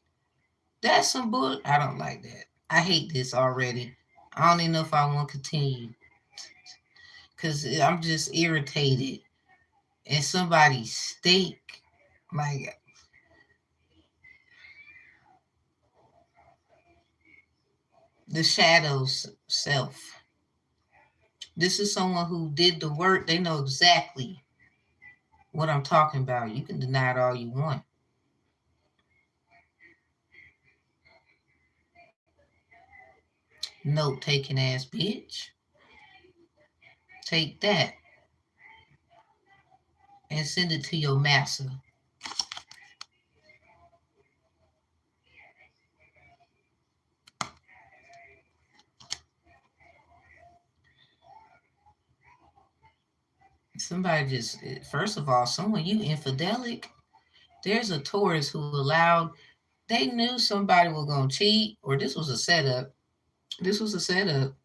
That's some bull. I don't like that. I hate this already. I don't even know if I want to continue because I'm just irritated. And somebody's steak, like the shadows self. This is someone who did the work. They know exactly what I'm talking about. You can deny it all you want. Note taking ass bitch. Take that and send it to your master. Somebody just, first of all, someone you infidelic. There's a Taurus who allowed, they knew somebody was going to cheat, or this was a setup. This was a setup.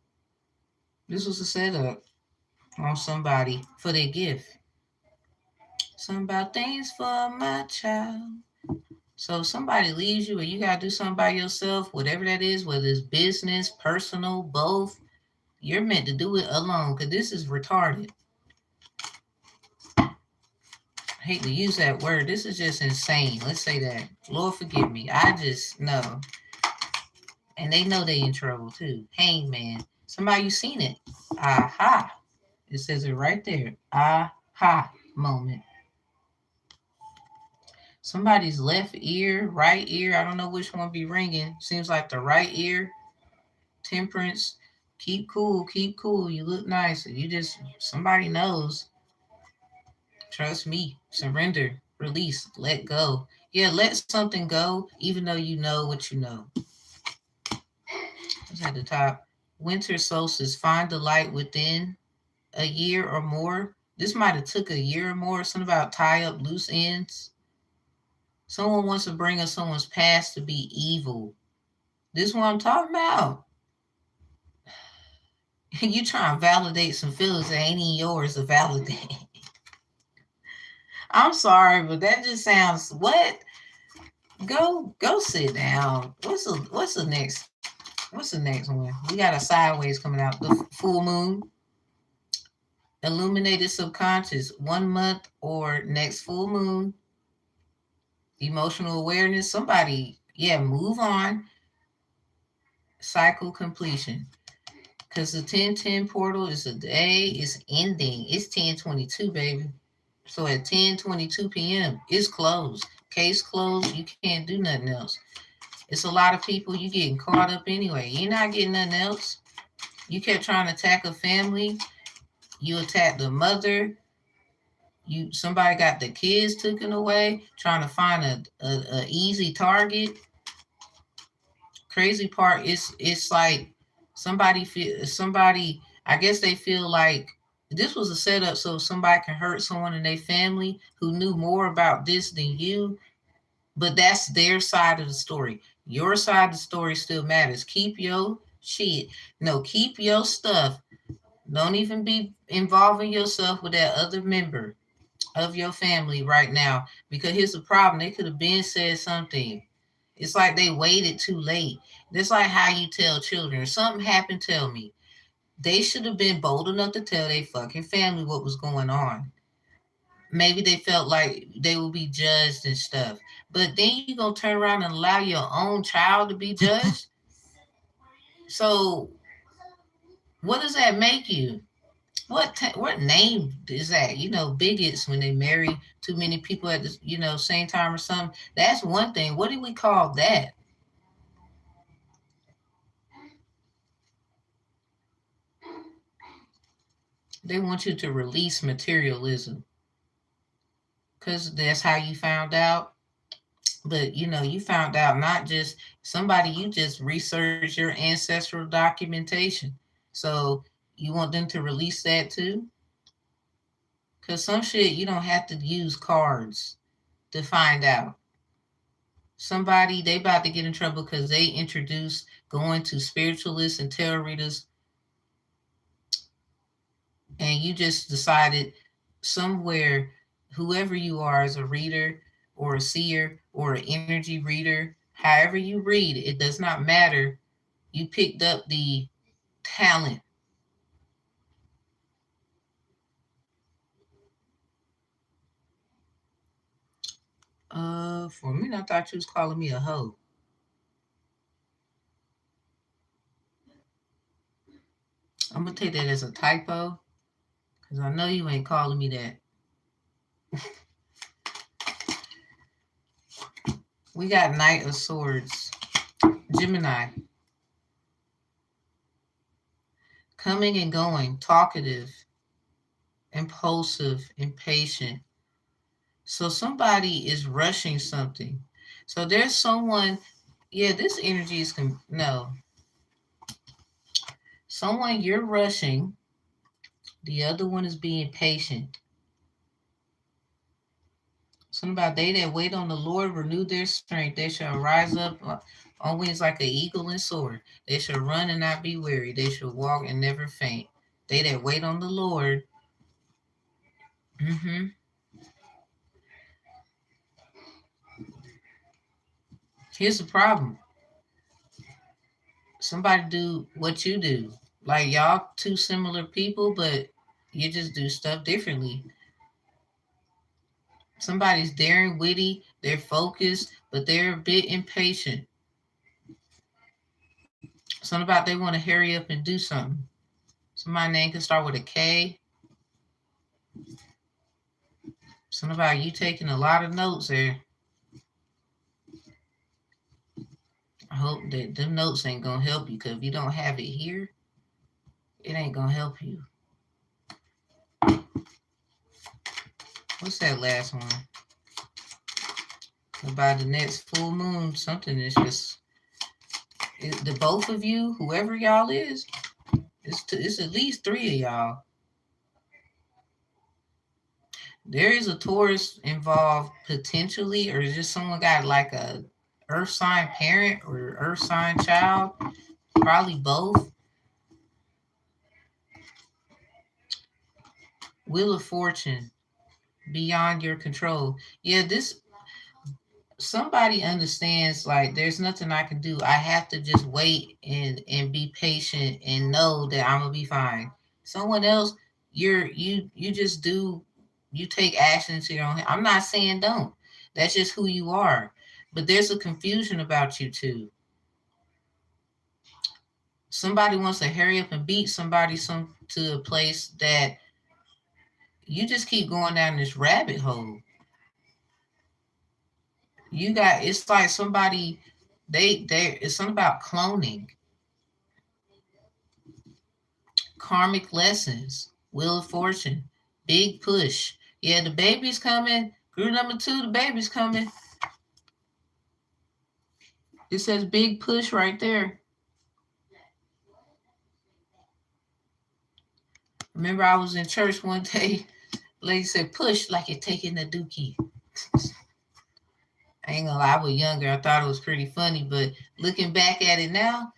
This was a setup on somebody for their gift. Something about things for my child. So if somebody leaves you or you got to do something by yourself, whatever that is, whether it's business, personal, both, you're meant to do it alone because this is retarded. I hate to use that word. This is just insane. Let's say that. Lord forgive me. I just know. And they know they in trouble too. Hangman. Somebody you seen it. Aha. It says it right there. Aha moment. Somebody's left ear, right ear. I don't know which one be ringing. Seems like the right ear. Temperance. Keep cool. Keep cool. You look nice. You just, somebody knows. Trust me. Surrender. Release. Let go. Yeah, let something go, even though you know what you know. It's at the top. Winter solstice. Find the light within a year or more. This might have took a year or more. Something about tie up loose ends. Someone wants to bring up someone's past to be evil. This is what I'm talking about. You trying to validate some feelings that ain't even yours to validate. I'm sorry, but that just sounds what? Go sit down. What's the next one? We got a sideways coming out. The full moon. Illuminated subconscious. 1 month or next full moon. Emotional awareness. Somebody, yeah, move on. Cycle completion. Because the 1010 portal is a day, it's ending. It's 1022, baby. So at 10:22 p.m., it's closed. Case closed. You can't do nothing else. It's a lot of people you getting caught up anyway. You're not getting nothing else. You kept trying to attack a family. You attacked the mother. Somebody got the kids taken away. Trying to find a easy target. Crazy part is it's like somebody. I guess they feel like this was a setup so somebody can hurt someone in their family who knew more about this than you. But that's their side of the story. Your side of the story still matters. Keep your shit. No, keep your stuff. Don't even be involving yourself with that other member of your family right now. Because here's the problem. They could have been said something. It's like they waited too late. That's like how you tell children. If something happened, tell me. They should have been bold enough to tell their fucking family what was going on. Maybe they felt like they would be judged and stuff. But then you gonna turn around and allow your own child to be judged? So what does that make you? What name is that? You know, bigots when they marry too many people at the same time or something. That's one thing. What do we call that? They want you to release materialism because that's how you found out. But you found out not just somebody, you just researched your ancestral documentation. So you want them to release that too? Because some shit you don't have to use cards to find out. Somebody, they about to get in trouble because they introduced going to spiritualists and tarot readers, and you just decided somewhere, whoever you are as a reader or a seer or an energy reader, however you read, it does not matter. You picked up the talent. For a minute, I thought you was calling me a hoe. I'm gonna take that as a typo, because I know you ain't calling me that. We got Knight of Swords. Gemini. Coming and going, talkative, impulsive, impatient. So somebody is rushing something. So there's someone, yeah, this energy is, no. Someone you're rushing, the other one is being patient. Something about they that wait on the Lord renew their strength. They shall rise up on wings like an eagle and soar. They shall run and not be weary. They shall walk and never faint. They that wait on the Lord. Mm-hmm. Here's the problem. Somebody do what you do. Like y'all two similar people, but you just do stuff differently. Somebody's daring, witty, they're focused, but they're a bit impatient. Something about they want to hurry up and do something. Somebody's name can start with a K. Something about you taking a lot of notes there. I hope that them notes ain't gonna help you, because if you don't have it here, it ain't gonna help you. What's that last one? About the next full moon, something is just the both of you, whoever y'all is, it's at least three of y'all. There is a Taurus involved potentially, or just someone got like a earth sign parent or earth sign child, probably both. Wheel of Fortune, beyond your control. Yeah, this somebody understands like there's nothing I can do. I have to just wait and be patient and know that I'm gonna be fine. Someone else, you just do, you take action into your own. I'm not saying don't. That's just who you are. But there's a confusion about you two. Somebody wants to hurry up and beat somebody some to a place that you just keep going down this rabbit hole. You got, it's like somebody, they it's something about cloning. Karmic lessons, Wheel of Fortune, big push. Yeah, the baby's coming. Group number 2, the baby's coming. It says big push right there. Remember, I was in church one day. Lady said, push like you're taking the dookie. I ain't gonna lie, I was younger. I thought it was pretty funny, but looking back at it now,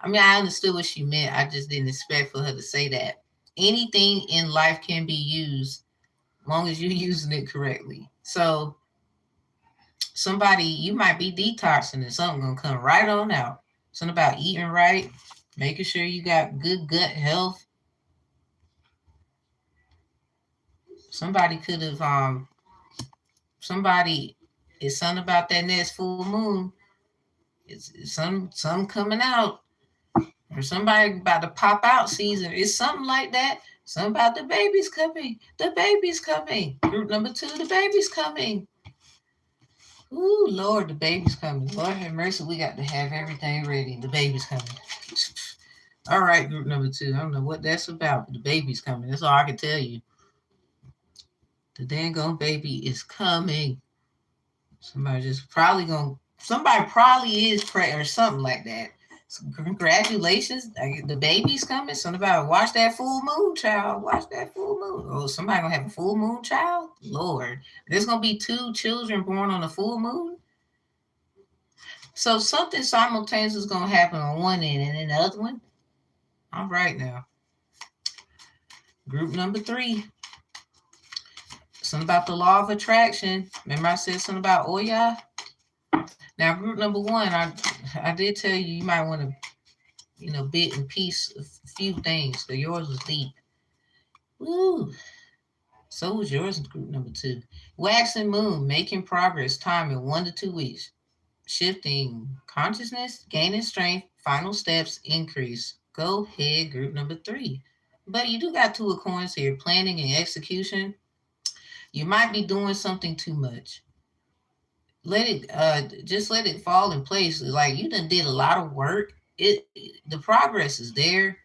I mean, I understood what she meant. I just didn't expect for her to say that. Anything in life can be used as long as you're using it correctly. So somebody, you might be detoxing and something gonna come right on out. Something about eating right, making sure you got good gut health. Somebody could have somebody, it's something about that next full moon. It's some coming out, or somebody about to pop out season. It's something like that. Something about the baby's coming. The baby's coming. Group number 2, the baby's coming. Ooh, Lord, the baby's coming. Lord have mercy, we got to have everything ready. The baby's coming. All right, group number 2. I don't know what that's about, but the baby's coming. That's all I can tell you. The dang on baby is coming. Somebody probably is pregnant or something like that. So congratulations, the baby's coming. Something about watch that full moon, child. Watch that full moon. Oh, somebody gonna have a full moon child? Lord, there's gonna be 2 children born on a full moon. So something simultaneous is gonna happen on one end and then the other one. All right now. Group number 3. Something about the law of attraction. Remember I said something about Oya? Now group number 1, I did tell you you might want to, bit and piece a few things. So yours was deep. Woo. So was yours in group number 2. Waxing moon, making progress, time in 1 to 2 weeks. Shifting consciousness, gaining strength, final steps, increase. Go ahead, group number 3. But you do got 2 of coins here, planning and execution. You might be doing something too much. Just let it fall in place. Like you done did a lot of work. The progress is there.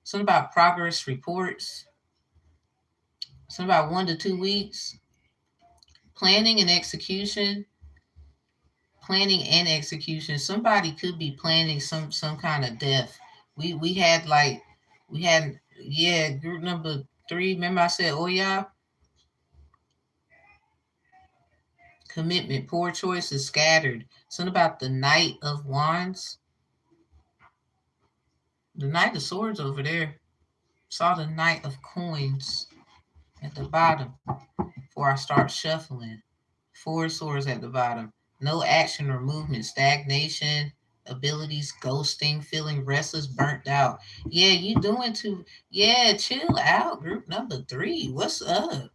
Something about progress reports. Something about 1 to 2 weeks. Planning and execution. Planning and execution. Somebody could be planning some kind of death. We had group number 3. Remember I said, oh yeah. commitment, poor choices, scattered. Something about the Knight of Wands. The Knight of Swords over there. Saw the Knight of Coins at the bottom before I start shuffling. Four of Swords at the bottom. No action or movement, stagnation, abilities, ghosting, feeling restless, burnt out. Yeah, you doing too. Yeah, chill out. Group number 3. What's up?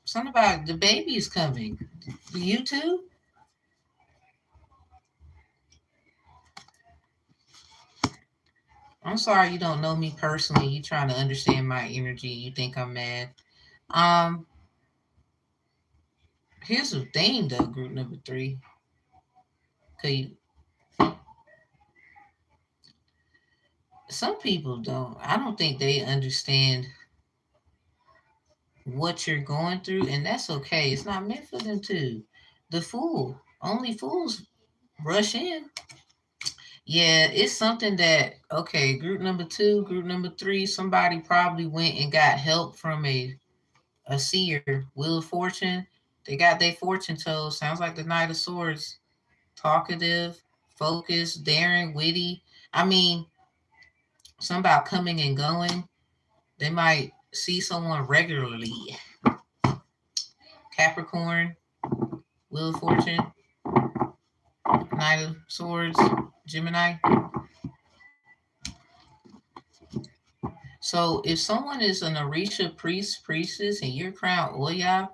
Something about the baby is coming. You too? I'm sorry you don't know me personally. You trying to understand my energy. You think I'm mad. Um, Here's the thing though, group number 3. Okay, some people don't. I don't think they understand what you're going through, and that's okay. It's not meant for them to. The fool. Only fools rush in. Yeah, it's something that okay, group number 2, group number 3, somebody probably went and got help from a seer, Wheel of Fortune. They got their fortune told. Sounds like the Knight of Swords. Talkative, focused, daring, witty. I mean, something about coming and going. They might see someone regularly. Capricorn, Wheel of Fortune, Knight of Swords, Gemini. So if someone is an Orisha priest, priestess, and you're crowned Oya,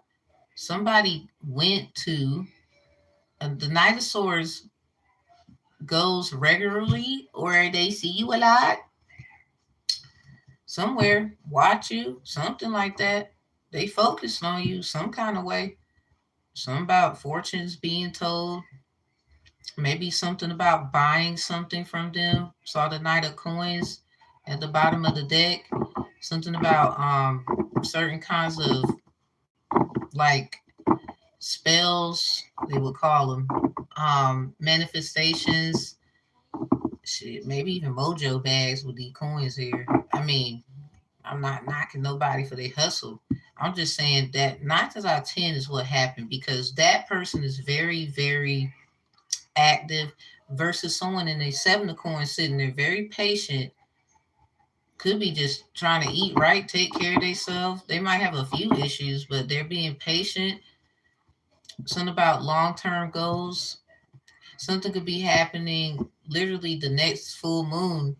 somebody went to the Knight of Swords goes regularly, or they see you a lot somewhere, watch you, something like that. They focused on you some kind of way. Some about fortunes being told, maybe something about buying something from them. Saw the Knight of Coins at the bottom of the deck. Something about certain kinds of like spells, they would call them, manifestations. Shit, maybe even mojo bags with these coins here. I mean, I'm not knocking nobody for their hustle. I'm just saying that 9 times out of 10 is what happened because that person is very, very active versus someone in a 7 of coins sitting there very patient. Could be just trying to eat right, take care of themselves. They might have a few issues, but they're being patient. Something about long term goals. Something could be happening literally the next full moon.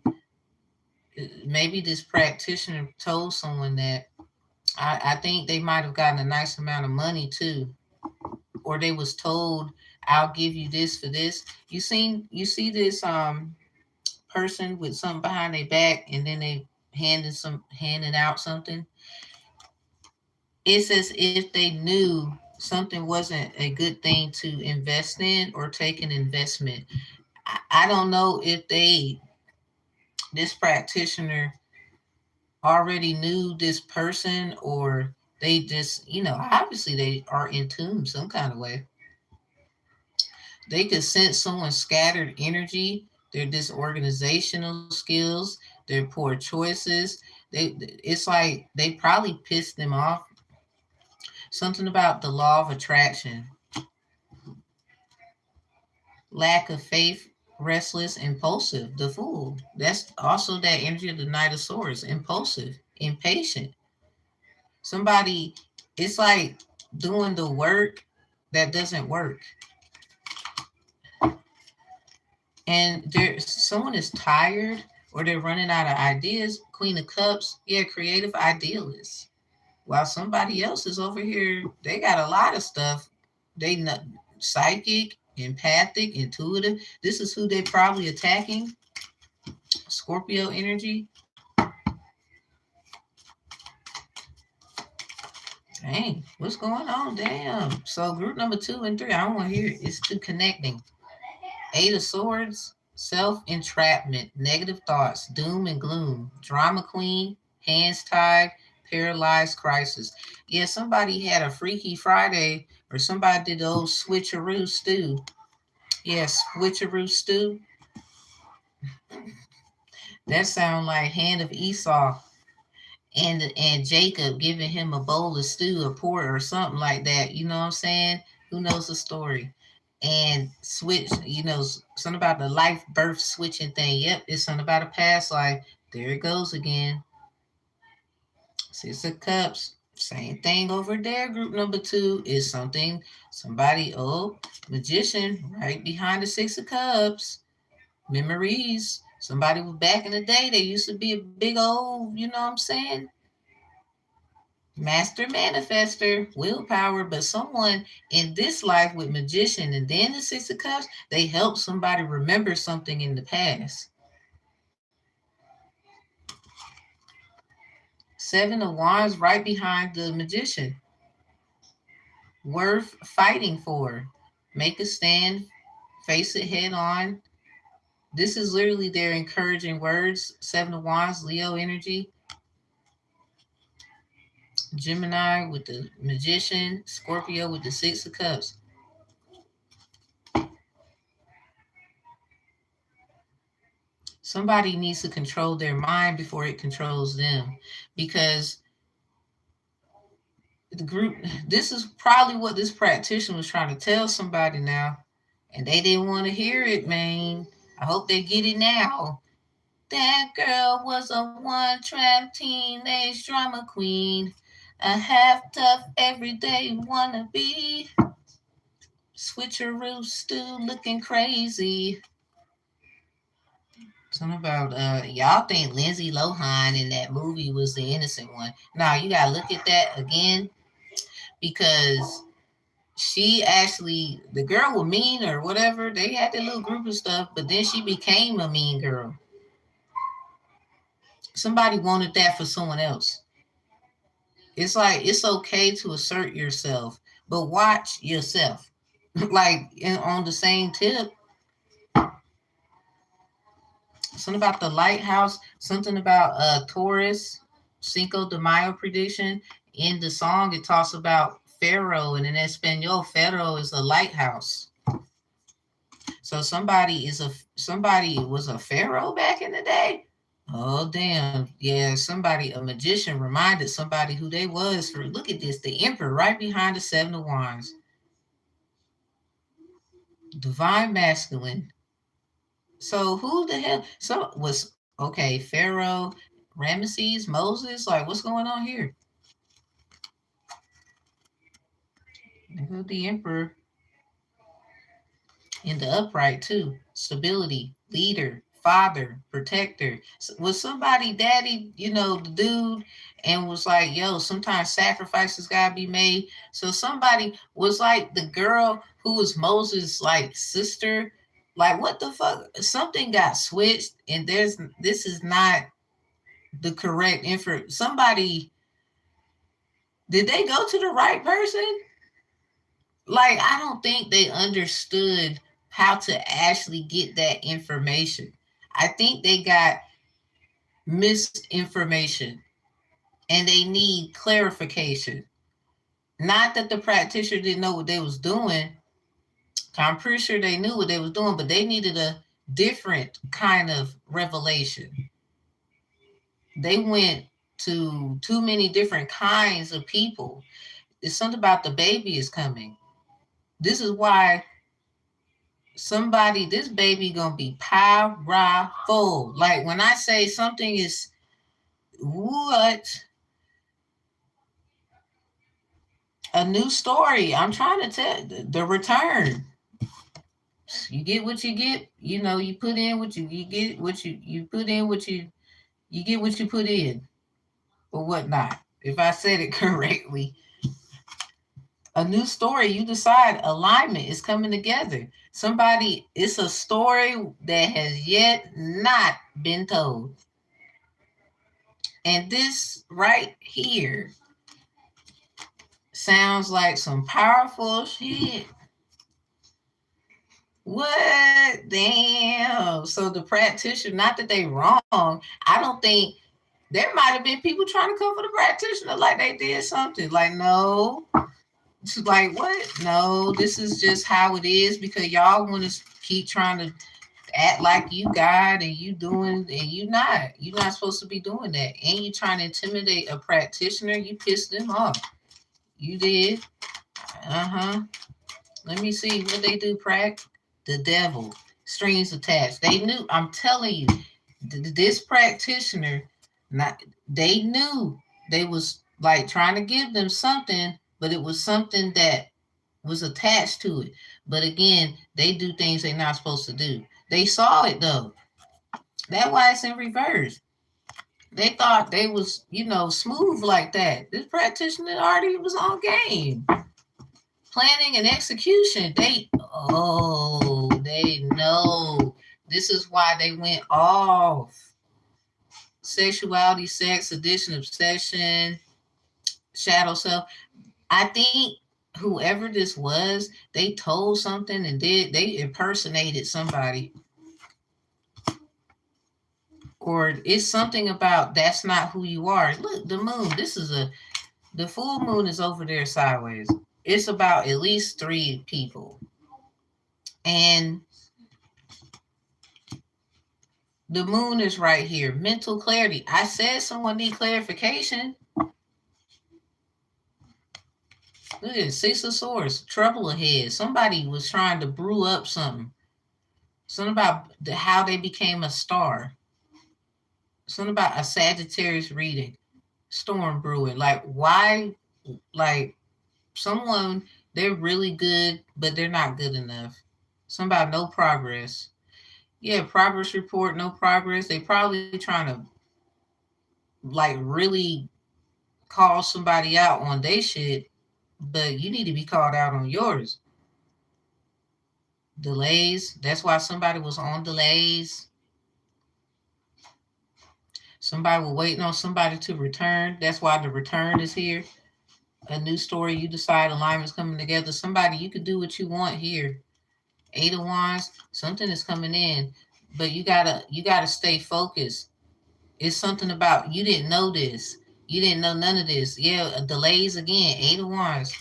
Maybe this practitioner told someone that I think they might have gotten a nice amount of money too, or they was told, "I'll give you this for this." You see this person with something behind their back, and then they handing out something. It's as if they knew something wasn't a good thing to invest in or take an investment. I don't know if this practitioner already knew this person or they just, obviously they are in tune some kind of way. They could sense someone's scattered energy, their disorganizational skills, their poor choices. It's like they probably pissed them off. Something about the law of attraction, lack of faith, restless, impulsive, the fool. That's also that energy of the Knight of Swords, impulsive, impatient. Somebody, it's like doing the work that doesn't work. And someone is tired or they're running out of ideas. Queen of Cups, yeah, creative idealists. While somebody else is over here, they got a lot of stuff. They not psychic, empathic, intuitive. This is who they probably attacking. Scorpio energy. Dang, what's going on? Damn. So group number 2 and 3, I don't want to hear it. It's too connecting. 8 of Swords, self-entrapment, negative thoughts, doom and gloom, drama queen, hands tied, paralyzed crisis. Yeah, somebody had a Freaky Friday or somebody did the old switcheroo stew. Yes, switcheroo stew. That sound like hand of Esau and Jacob giving him a bowl of stew or pork or something like that. You know what I'm saying? Who knows the story? And switch, something about the life birth switching thing. Yep, it's something about a past life. There it goes again. Six of Cups. Same thing over there. Group number 2 is somebody, magician, right behind the Six of Cups. Memories. Somebody was back in the day. They used to be a big old, you know what I'm saying? Master manifester, willpower, but someone in this life with magician and then the Six of Cups, they help somebody remember something in the past. Seven of Wands right behind the magician. Worth fighting for. Make a stand, face it head on. This is literally their encouraging words. Seven of Wands, Leo energy. Gemini with the magician, Scorpio with the Six of Cups. Somebody needs to control their mind before it controls them, because the group, this is probably what this practitioner was trying to tell somebody now, and they didn't want to hear it, man. I hope they get it now. That girl was a one-track teenage drama queen, a half-tough everyday wannabe. Switcheroo still looking crazy. Something about y'all think Lindsay Lohan in that movie was the innocent one. Now you gotta look at that again, because she actually, the girl was mean or whatever. They had that little group of stuff, but then she became a mean girl. Somebody wanted that for someone else. It's like, it's okay to assert yourself, but watch yourself. Like on the same tip. Something about the lighthouse, something about Taurus, Cinco de Mayo prediction. In the song, it talks about Pharaoh, and in Espanol, Pharaoh is a lighthouse. So somebody was a pharaoh back in the day. Oh damn, yeah. Somebody, a magician, reminded somebody who they was. For look at this, the Emperor right behind the Seven of Wands. Divine masculine. So who the hell? So was okay. Pharaoh, Ramesses, Moses. Like, what's going on here? Who the Emperor? In the upright too. Stability, leader, father, protector. Was somebody daddy, the dude, and was like, yo, sometimes sacrifices gotta be made. So somebody was like the girl who was Moses' like sister. Like, what the fuck? Something got switched, and this is not the correct info. Somebody, did they go to the right person? Like, I don't think they understood how to actually get that information. I think they got misinformation and they need clarification. Not that the practitioner didn't know what they was doing. I'm pretty sure they knew what they was doing, but they needed a different kind of revelation. They went to too many different kinds of people. It's something about the baby is coming. This is why this baby gonna be powerful. Like when I say something is what? A new story. I'm trying to tell the return. You get what you get. You put in what you get what you put in what you get what you put in, or whatnot. If I said it correctly. A new story, you decide alignment is coming together. It's a story that has yet not been told. And this right here sounds like some powerful shit. What? Damn. So the practitioner, not that they wrong. I don't think there might have been people trying to come for the practitioner like they did something. Like, no. Like, what? No, this is just how it is, because y'all want to keep trying to act like you God and you doing, and you're not supposed to be doing that. And you trying to intimidate a practitioner. You pissed them off. You did. Let me see what they do, Prac. The devil. Strings attached. They knew, I'm telling you, this practitioner, not they knew they was like trying to give them something, but it was something that was attached to it. But again, they do things they're not supposed to do. They saw it though. That's why it's in reverse. They thought they was, smooth like that. This practitioner already was on game. Planning and execution. They know. This is why they went off. Sexuality, sex, addiction, obsession, shadow self. I think whoever this was, they told something and they impersonated somebody. Or it's something about that's not who you are. Look, the moon. The full moon is over there sideways. It's about at least 3 people. And the moon is right here. Mental clarity. I said someone need clarification. Look at 6 of Swords. Trouble ahead. Somebody was trying to brew up something. Something about how they became a star. Something about a Sagittarius reading. Storm brewing. Like, why? Like, someone, they're really good, but they're not good enough. Something about no progress. Yeah, progress report, no progress. They probably trying to, like, really call somebody out on their shit, but you need to be called out on yours. Delays. That's why somebody was on delays. Somebody was waiting on somebody to return. That's why the return is here. A new story. You decide alignment's coming together. Somebody, you could do what you want here. 8 of Wands. Something is coming in, but you gotta stay focused. It's something about you didn't know this. You didn't know none of this. Yeah, delays again. 8 of Wands.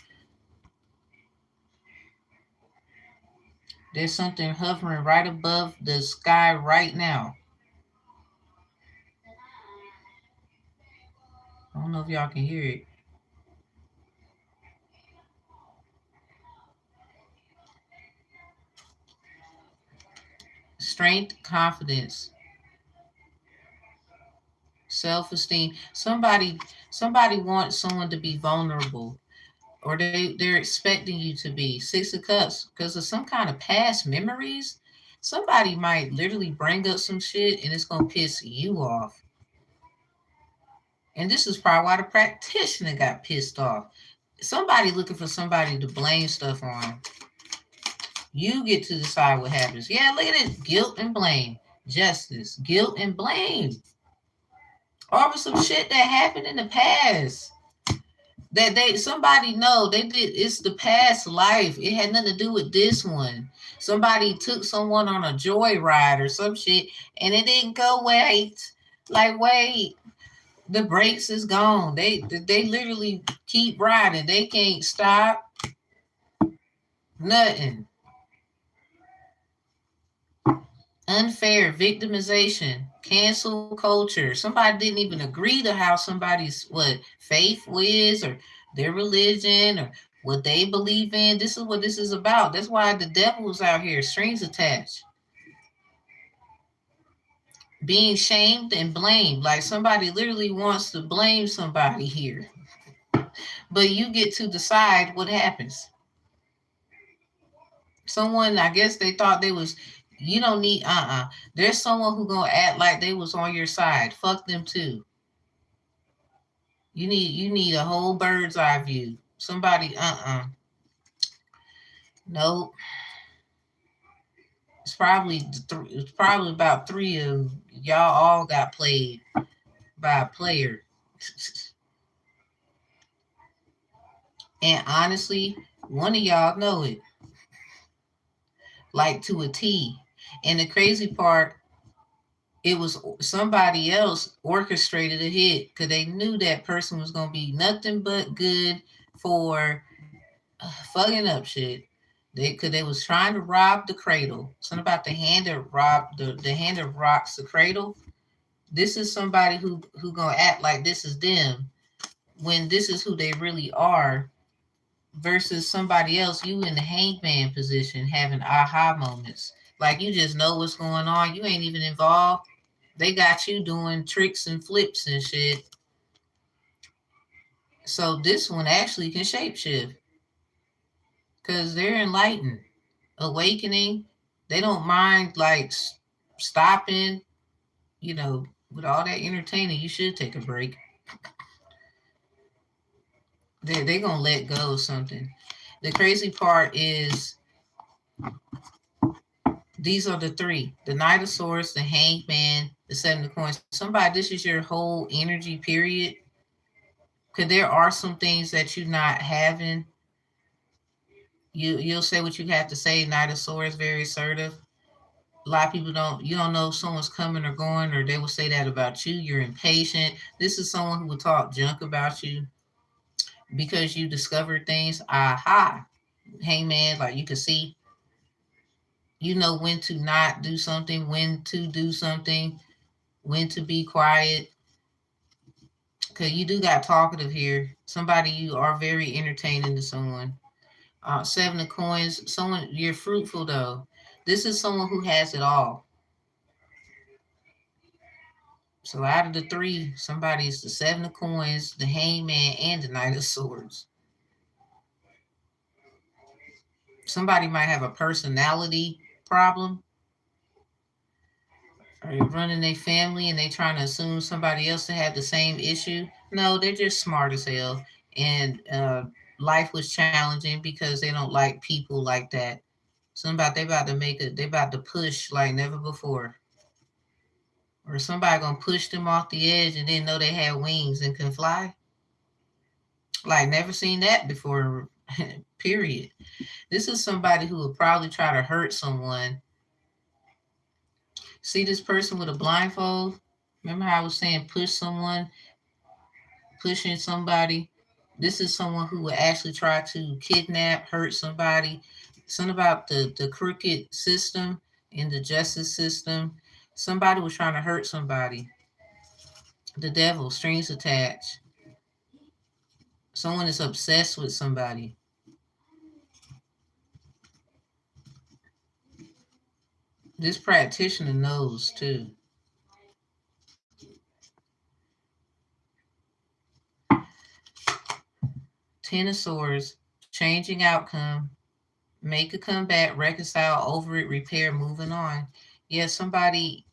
There's something hovering right above the sky right now. I don't know if y'all can hear it. Strength, confidence, self-esteem. Somebody wants someone to be vulnerable, or they're expecting you to be. 6 of Cups, because of some kind of past memories. Somebody might literally bring up some shit and it's gonna piss you off. And this is probably why the practitioner got pissed off. Somebody looking for somebody to blame stuff on. You get to decide what happens. Yeah, look at it. Guilt and blame. Justice. Guilt and blame. Over some shit that happened in the past. That somebody know they did. It's the past life. It had nothing to do with this one. Somebody took someone on a joyride or some shit and it didn't go wait. Like, wait. The brakes is gone. They literally keep riding. They can't stop. Nothing. Unfair victimization, cancel culture. Somebody didn't even agree to how somebody's faith is or their religion or what they believe in. This is what this is about. That's why the devil is out here, strings attached. Being shamed and blamed. Like somebody literally wants to blame somebody here. But you get to decide what happens. Someone, I guess they thought they was, you don't need, there's someone who gonna act like they was on your side. Fuck them too. You need a whole bird's eye view. Somebody, nope. It's probably about 3 of y'all all got played by a player. And honestly, one of y'all know it. Like to a T. And the crazy part, it was somebody else orchestrated a hit because they knew that person was going to be nothing but good for fucking up shit. They was trying to rob the cradle. Something about the hand that robbed the hand that rocks the cradle. This is somebody who gonna act like this is them when this is who they really are. versus somebody else, you in the hangman position having aha moments. Like you just know what's going on. You ain't even involved. They got you doing tricks and flips and shit. So this one actually can shapeshift because they're enlightened, awakening. They don't mind like stopping. You know, with all that entertaining, you should take a break. They gonna let go of something. The crazy part is these are the three: the Knight of Swords, the Hangman, the Seven of Coins. Somebody, this is your whole energy period. Cause there are some things that you're not having. You'll say what you have to say. Knight of Swords, very assertive. A lot of people don't. You don't know if someone's coming or going, or they will say that about you. You're impatient. This is someone who will talk junk about you because you discovered things. Aha, Hangman, like you can see. You know when to not do something, when to do something, when to be quiet. Cause you do got talkative here. Somebody you are very entertaining to someone. Seven of Coins. Someone you're fruitful though. This is someone who has it all. So out of the three, somebody's the Seven of Coins, the Hangman, and the Knight of Swords. Somebody might have a personality problem. Are they running their family and they trying to assume somebody else to have the same issue? No, they're just smart as hell. And life was challenging because they don't like people like that. Somebody they about to make it. They about to push like never before. Or somebody gonna push them off the edge and didn't know they had wings and can fly. Like never seen that before. Period. This is somebody who would probably try to hurt someone. See this person with a blindfold? Remember how I was saying push someone, pushing somebody? This is someone who would actually try to kidnap, hurt somebody. Something about the crooked system in the justice system. Somebody was trying to hurt somebody. The devil, strings attached. Someone is obsessed with somebody. This practitioner knows too. Ten of Swords, changing outcome, make a comeback, reconcile over it, repair, moving on. Yeah, somebody,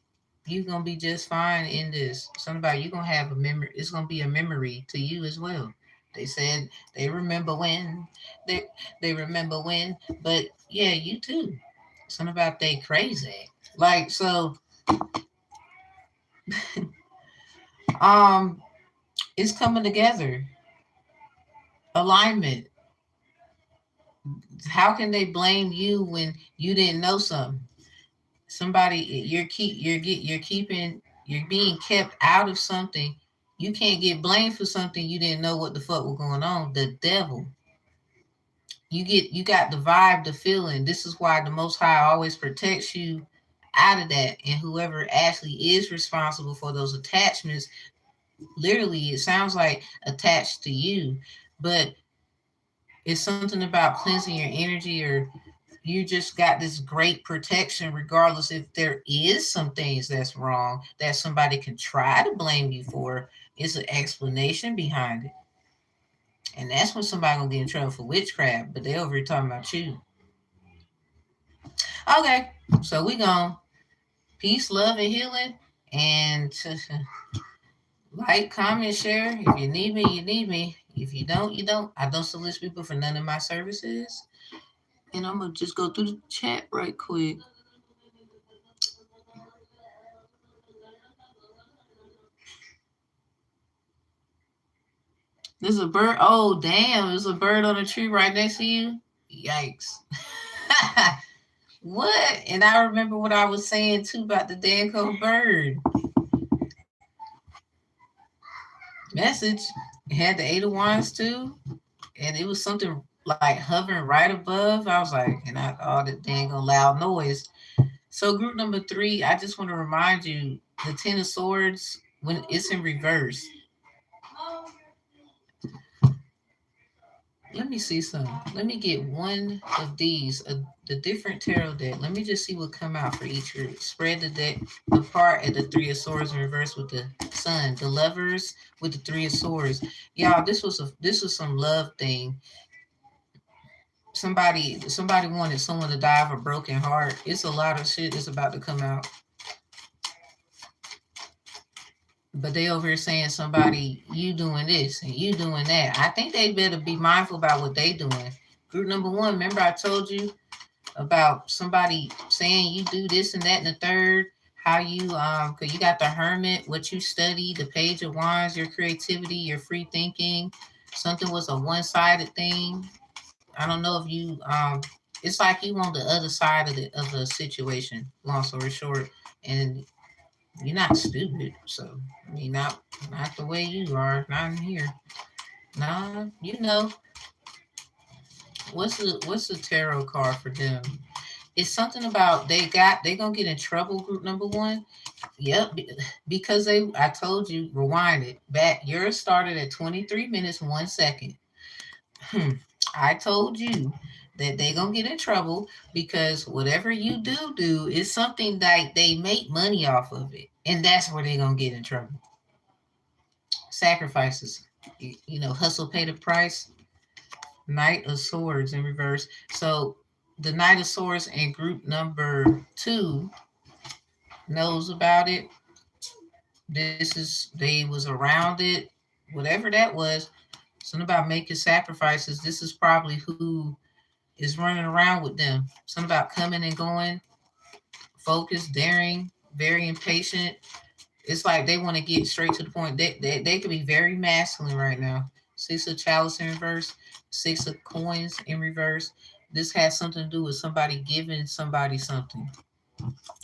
you're gonna be just fine in this. Somebody, you're gonna have a memory. It's gonna be a memory to you as well. They said they remember when, they they remember when, but yeah, you too. Something about they crazy. Like so, um, it's coming together. Alignment. How can they blame you when you didn't know something? Somebody you're keeping you're being kept out of something. You can't get blamed for something you didn't know what the fuck was going on. The devil. You got the vibe, the feeling. This is why the Most High always protects you out of that. And whoever actually is responsible for those attachments, literally, it sounds like attached to you, but it's something about cleansing your energy, or you just got this great protection regardless if there is some things that's wrong that somebody can try to blame you for. It's an explanation behind it. And that's when somebody gonna get in trouble for witchcraft, but they over here talking about you. Okay, so we gone. Peace, love, and healing. And like, comment, share. If you need me, you need me. If you don't, you don't. I don't solicit people for none of my services. And I'm gonna just go through the chat right quick. There's a bird. Oh, damn. There's a bird on a tree right next to you. Yikes. What? And I remember what I was saying too about the Danco bird. Message. It had the Eight of Wands too. And it was something like hovering right above. I was like, and I all the dang loud noise. So group number 3, I just want to remind you, the Ten of Swords, when it's in reverse, Let me see some. Let me get one of these, the different tarot deck. Let me just see what come out for each group. Spread the deck apart at the Three of Swords in reverse with the Sun. The Lovers with the Three of Swords. Y'all, this was some love thing. Somebody wanted someone to die of a broken heart. It's a lot of shit that's about to come out. But they over here saying somebody, you doing this and you doing that. I think they better be mindful about what they doing. Group number one, remember I told you about somebody saying you do this and that and the third, how you because you got the Hermit, what you study, the Page of Wands, your creativity, your free thinking. Something was a one-sided thing. I don't know if you it's like you on the other side of the situation, long story short. And you're not stupid, so I mean, not the way you are, not in here. Nah, you know what's the tarot card for them? It's something about they gonna get in trouble. Group number one, yep, because I told you rewind it back. Yours started at 23 minutes 1 second. I told you that they gonna get in trouble because whatever you do is something that they make money off of it, and that's where they gonna get in trouble. Sacrifices, you know, hustle, pay the price. Knight of Swords in reverse. So the Knight of Swords in group number two knows about it. This is they was around it, whatever that was. Something about making sacrifices. This is probably who is running around with them. Something about coming and going, focused, daring, very impatient. It's like they want to get straight to the point. They could be very masculine right now. Six of chalice in reverse, six of coins in reverse. This has something to do with somebody giving somebody something,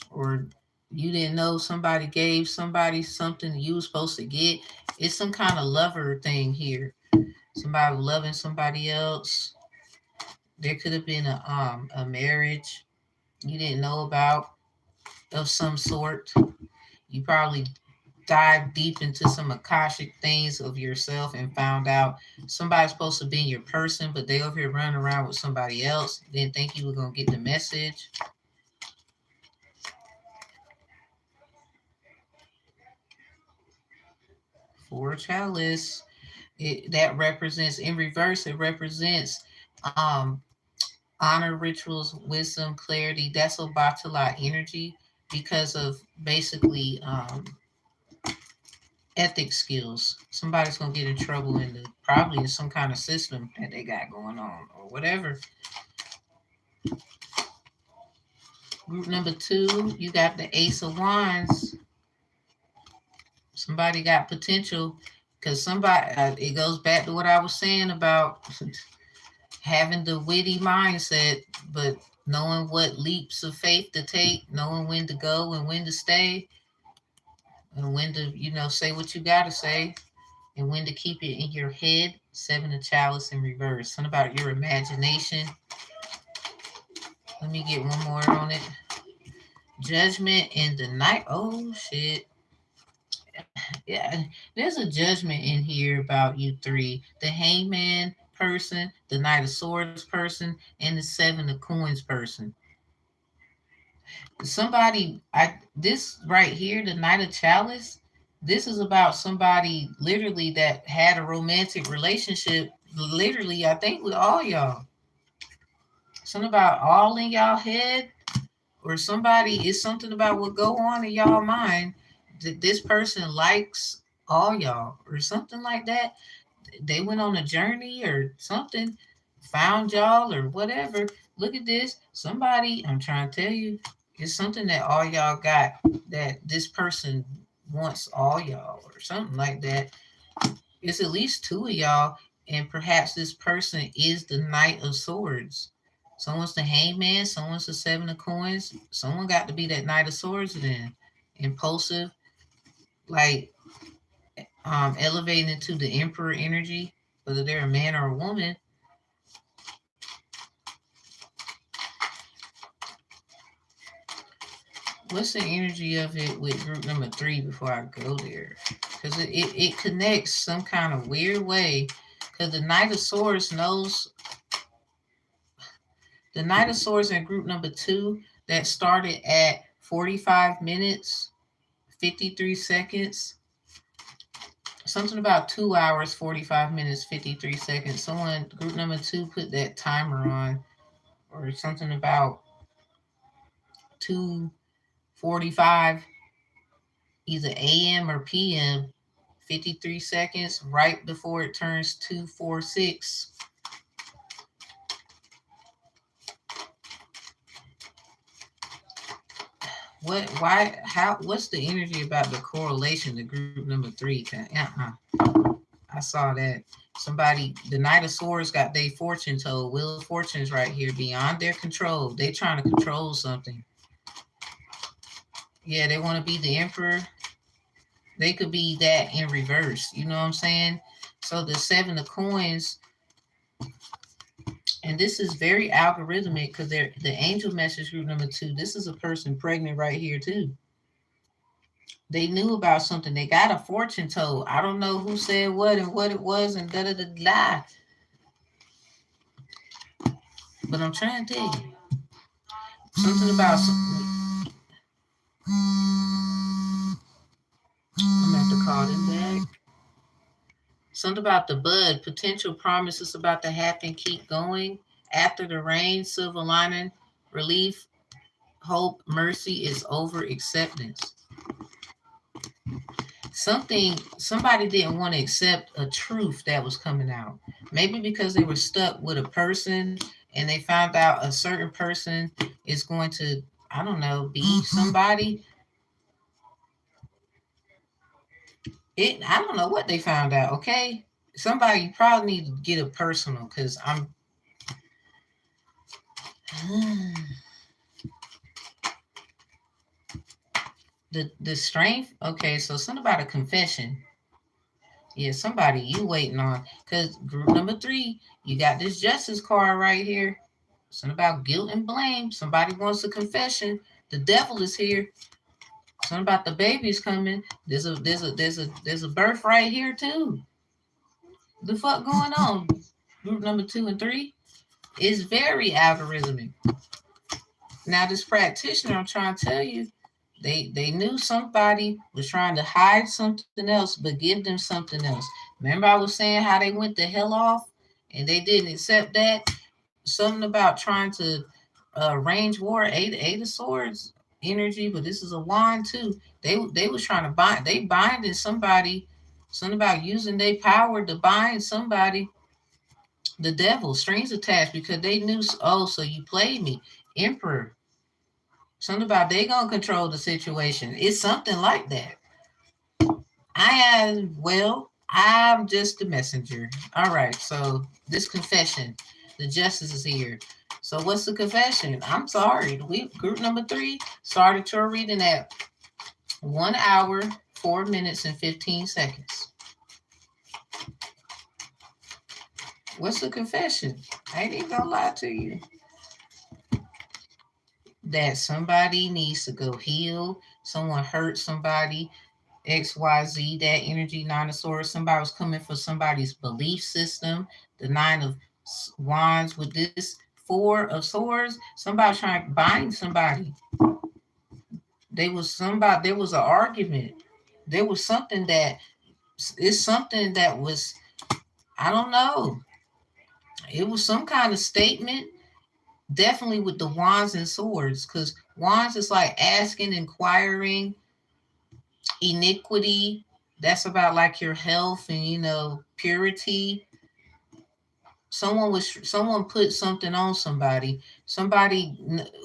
or you didn't know somebody gave somebody something you were supposed to get. It's some kind of lover thing here. Somebody loving somebody else. There could have been a marriage you didn't know about of some sort. You probably dive deep into some akashic things of yourself and found out somebody's supposed to be your person, but they over here running around with somebody else. Didn't think you were gonna get the message. Four chalice. That represents in reverse. It represents um, honor, rituals, wisdom, clarity. That's a Batala energy because of basically ethic skills. Somebody's gonna get in trouble in the probably in some kind of system that they got going on or whatever. Group number two, you got the Ace of Wands. Somebody got potential because somebody. It goes back to what I was saying about having the witty mindset, but knowing what leaps of faith to take, knowing when to go and when to stay, and when to say what you gotta say, and when to keep it in your head. Seven of chalice in reverse. Something about your imagination. Let me get one more on it. Judgment in the night. Oh shit. Yeah, there's a judgment in here about you three. The hangman person, the knight of swords person, and the seven of coins person. Somebody I this right here, the knight of chalice, this is about somebody literally that had a romantic relationship, literally, I think, with all y'all. Something about all in y'all head, or somebody is something about what go on in y'all mind that this person likes all y'all or something like that. They went on a journey or something, found y'all or whatever. Look at this. Somebody, I'm trying to tell you, it's something that all y'all got that this person wants all y'all or something like that. It's at least two of y'all, and perhaps this person is the Knight of Swords. Someone's the Hangman, someone's the Seven of Coins. Someone got to be that Knight of Swords then. Impulsive, like elevating into the Emperor energy, whether they're a man or a woman. What's the energy of it with group number three before I go there? Because it connects some kind of weird way. Because the Knight of Swords knows, the Knight of Swords in group number 2 that started at 45 minutes, 53 seconds. Something about 2 hours, 45 minutes, 53 seconds. Someone, group number 2, put that timer on, or something about 2:45, either AM or PM, 53 seconds, right before it turns 2:46. What's the energy about the correlation to group number 3? I saw that. Somebody, the Knight of Swords got their fortune told. Wheel of Fortune's right here, beyond their control. They trying to control something. Yeah, they want to be the emperor. They could be that in reverse. You know what I'm saying? So the 7 of coins, and this is very algorithmic because they're the angel message group number 2. This is a person pregnant right here too. They knew about something. They got a fortune told. I don't know who said what and what it was and da da da da. But I'm trying to tell you something about something. I'm gonna have to call them back. Something about the bud. Potential promises about to happen. Keep going. After the rain, silver lining, relief, hope, mercy is over, acceptance. Somebody didn't want to accept a truth that was coming out. Maybe because they were stuck with a person and they found out a certain person is going to, I don't know, be somebody. I don't know what they found out, okay? Somebody, you probably need to get it personal because I'm the strength. Okay, so something about a confession. Yeah, somebody you waiting on. Because group number 3, you got this justice card right here. Something about guilt and blame. Somebody wants a confession. The devil is here. Something about the baby's coming. There's a birth right here too. The fuck going on? Group number 2 and 3 is very algorithmic. Now this practitioner, I'm trying to tell you, they knew somebody was trying to hide something else, but give them something else. Remember I was saying how they went the hell off and they didn't accept that? Something about trying to range war, eight of swords energy, but this is a wand too. They was trying to bind, they binding somebody, something about using their power to bind somebody, the devil, strings attached, because they knew, oh, so you played me. Emperor. Something about they gonna control the situation. It's something like that. I'm just the messenger. All right, so this confession, the justice is here. So what's the confession? I'm sorry. We group number 3 started your reading at 1 hour, 4 minutes, and 15 seconds. What's the confession? I ain't even gonna lie to you. That somebody needs to go heal. Someone hurt somebody. XYZ, that energy, 9 of swords. Somebody was coming for somebody's belief system. The 9 of wands with this 4 of swords. Somebody trying to bind somebody. There was an argument. There was something that was, I don't know. It was some kind of statement. Definitely with the wands and swords, because wands is like asking, inquiring, iniquity. That's about like your health and purity. Someone put something on somebody.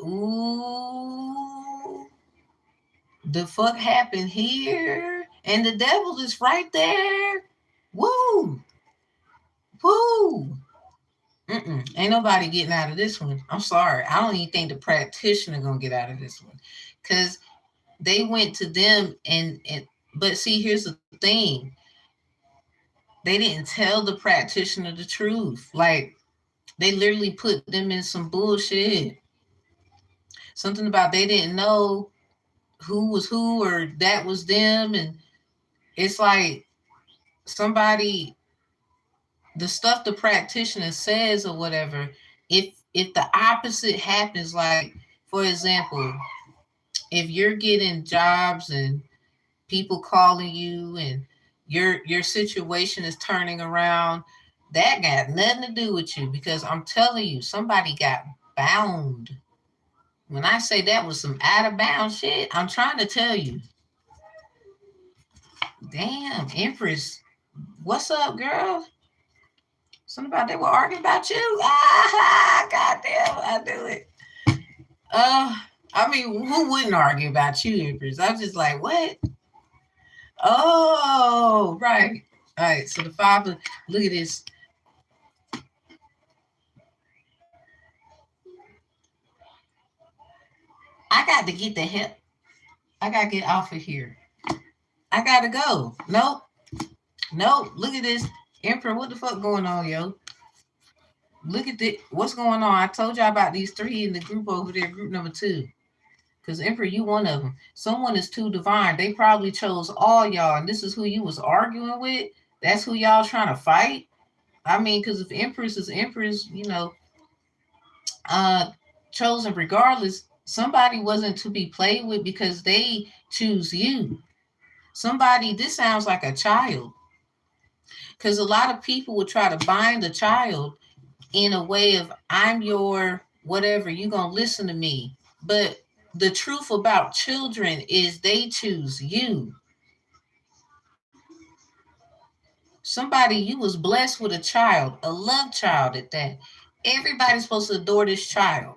Ooh, the fuck happened here? And the devil is right there. Woo, woo. Ain't nobody getting out of this one. I'm sorry. I don't even think the practitioner gonna get out of this one, because they went to them and but see, here's the thing. They didn't tell the practitioner the truth. Like, they literally put them in some bullshit. Something about they didn't know who was who or that was them. And it's like somebody, the stuff the practitioner says or whatever, if the opposite happens, like for example, if you're getting jobs and people calling you and your situation is turning around, that got nothing to do with you, because I'm telling you, somebody got bound. When I say that was some out of bounds shit, I'm trying to tell you. Damn, Empress, what's up, girl? Something about they were arguing about you. Ah, goddamn, I do it. Uh, I mean, who wouldn't argue about you, Empress? I'm just like, what? Oh, right. All right. So the father, look at this. I got to get the hell. I got to get off of here. I got to go. Nope. Nope. Look at this. Emperor, what the fuck going on, yo? Look at this. What's going on? I told y'all about these three in the group over there, group number 2. Because Emperor, you one of them. Someone is too divine. They probably chose all y'all, and this is who you was arguing with. That's who y'all trying to fight. I mean, because if Empress is Empress, uh, chosen regardless, somebody wasn't to be played with because they choose you. Somebody, this sounds like a child. Because a lot of people would try to bind a child in a way of, I'm your whatever, you gonna listen to me. But the truth about children is they choose you. Somebody, you was blessed with a child, a love child at that. Everybody's supposed to adore this child.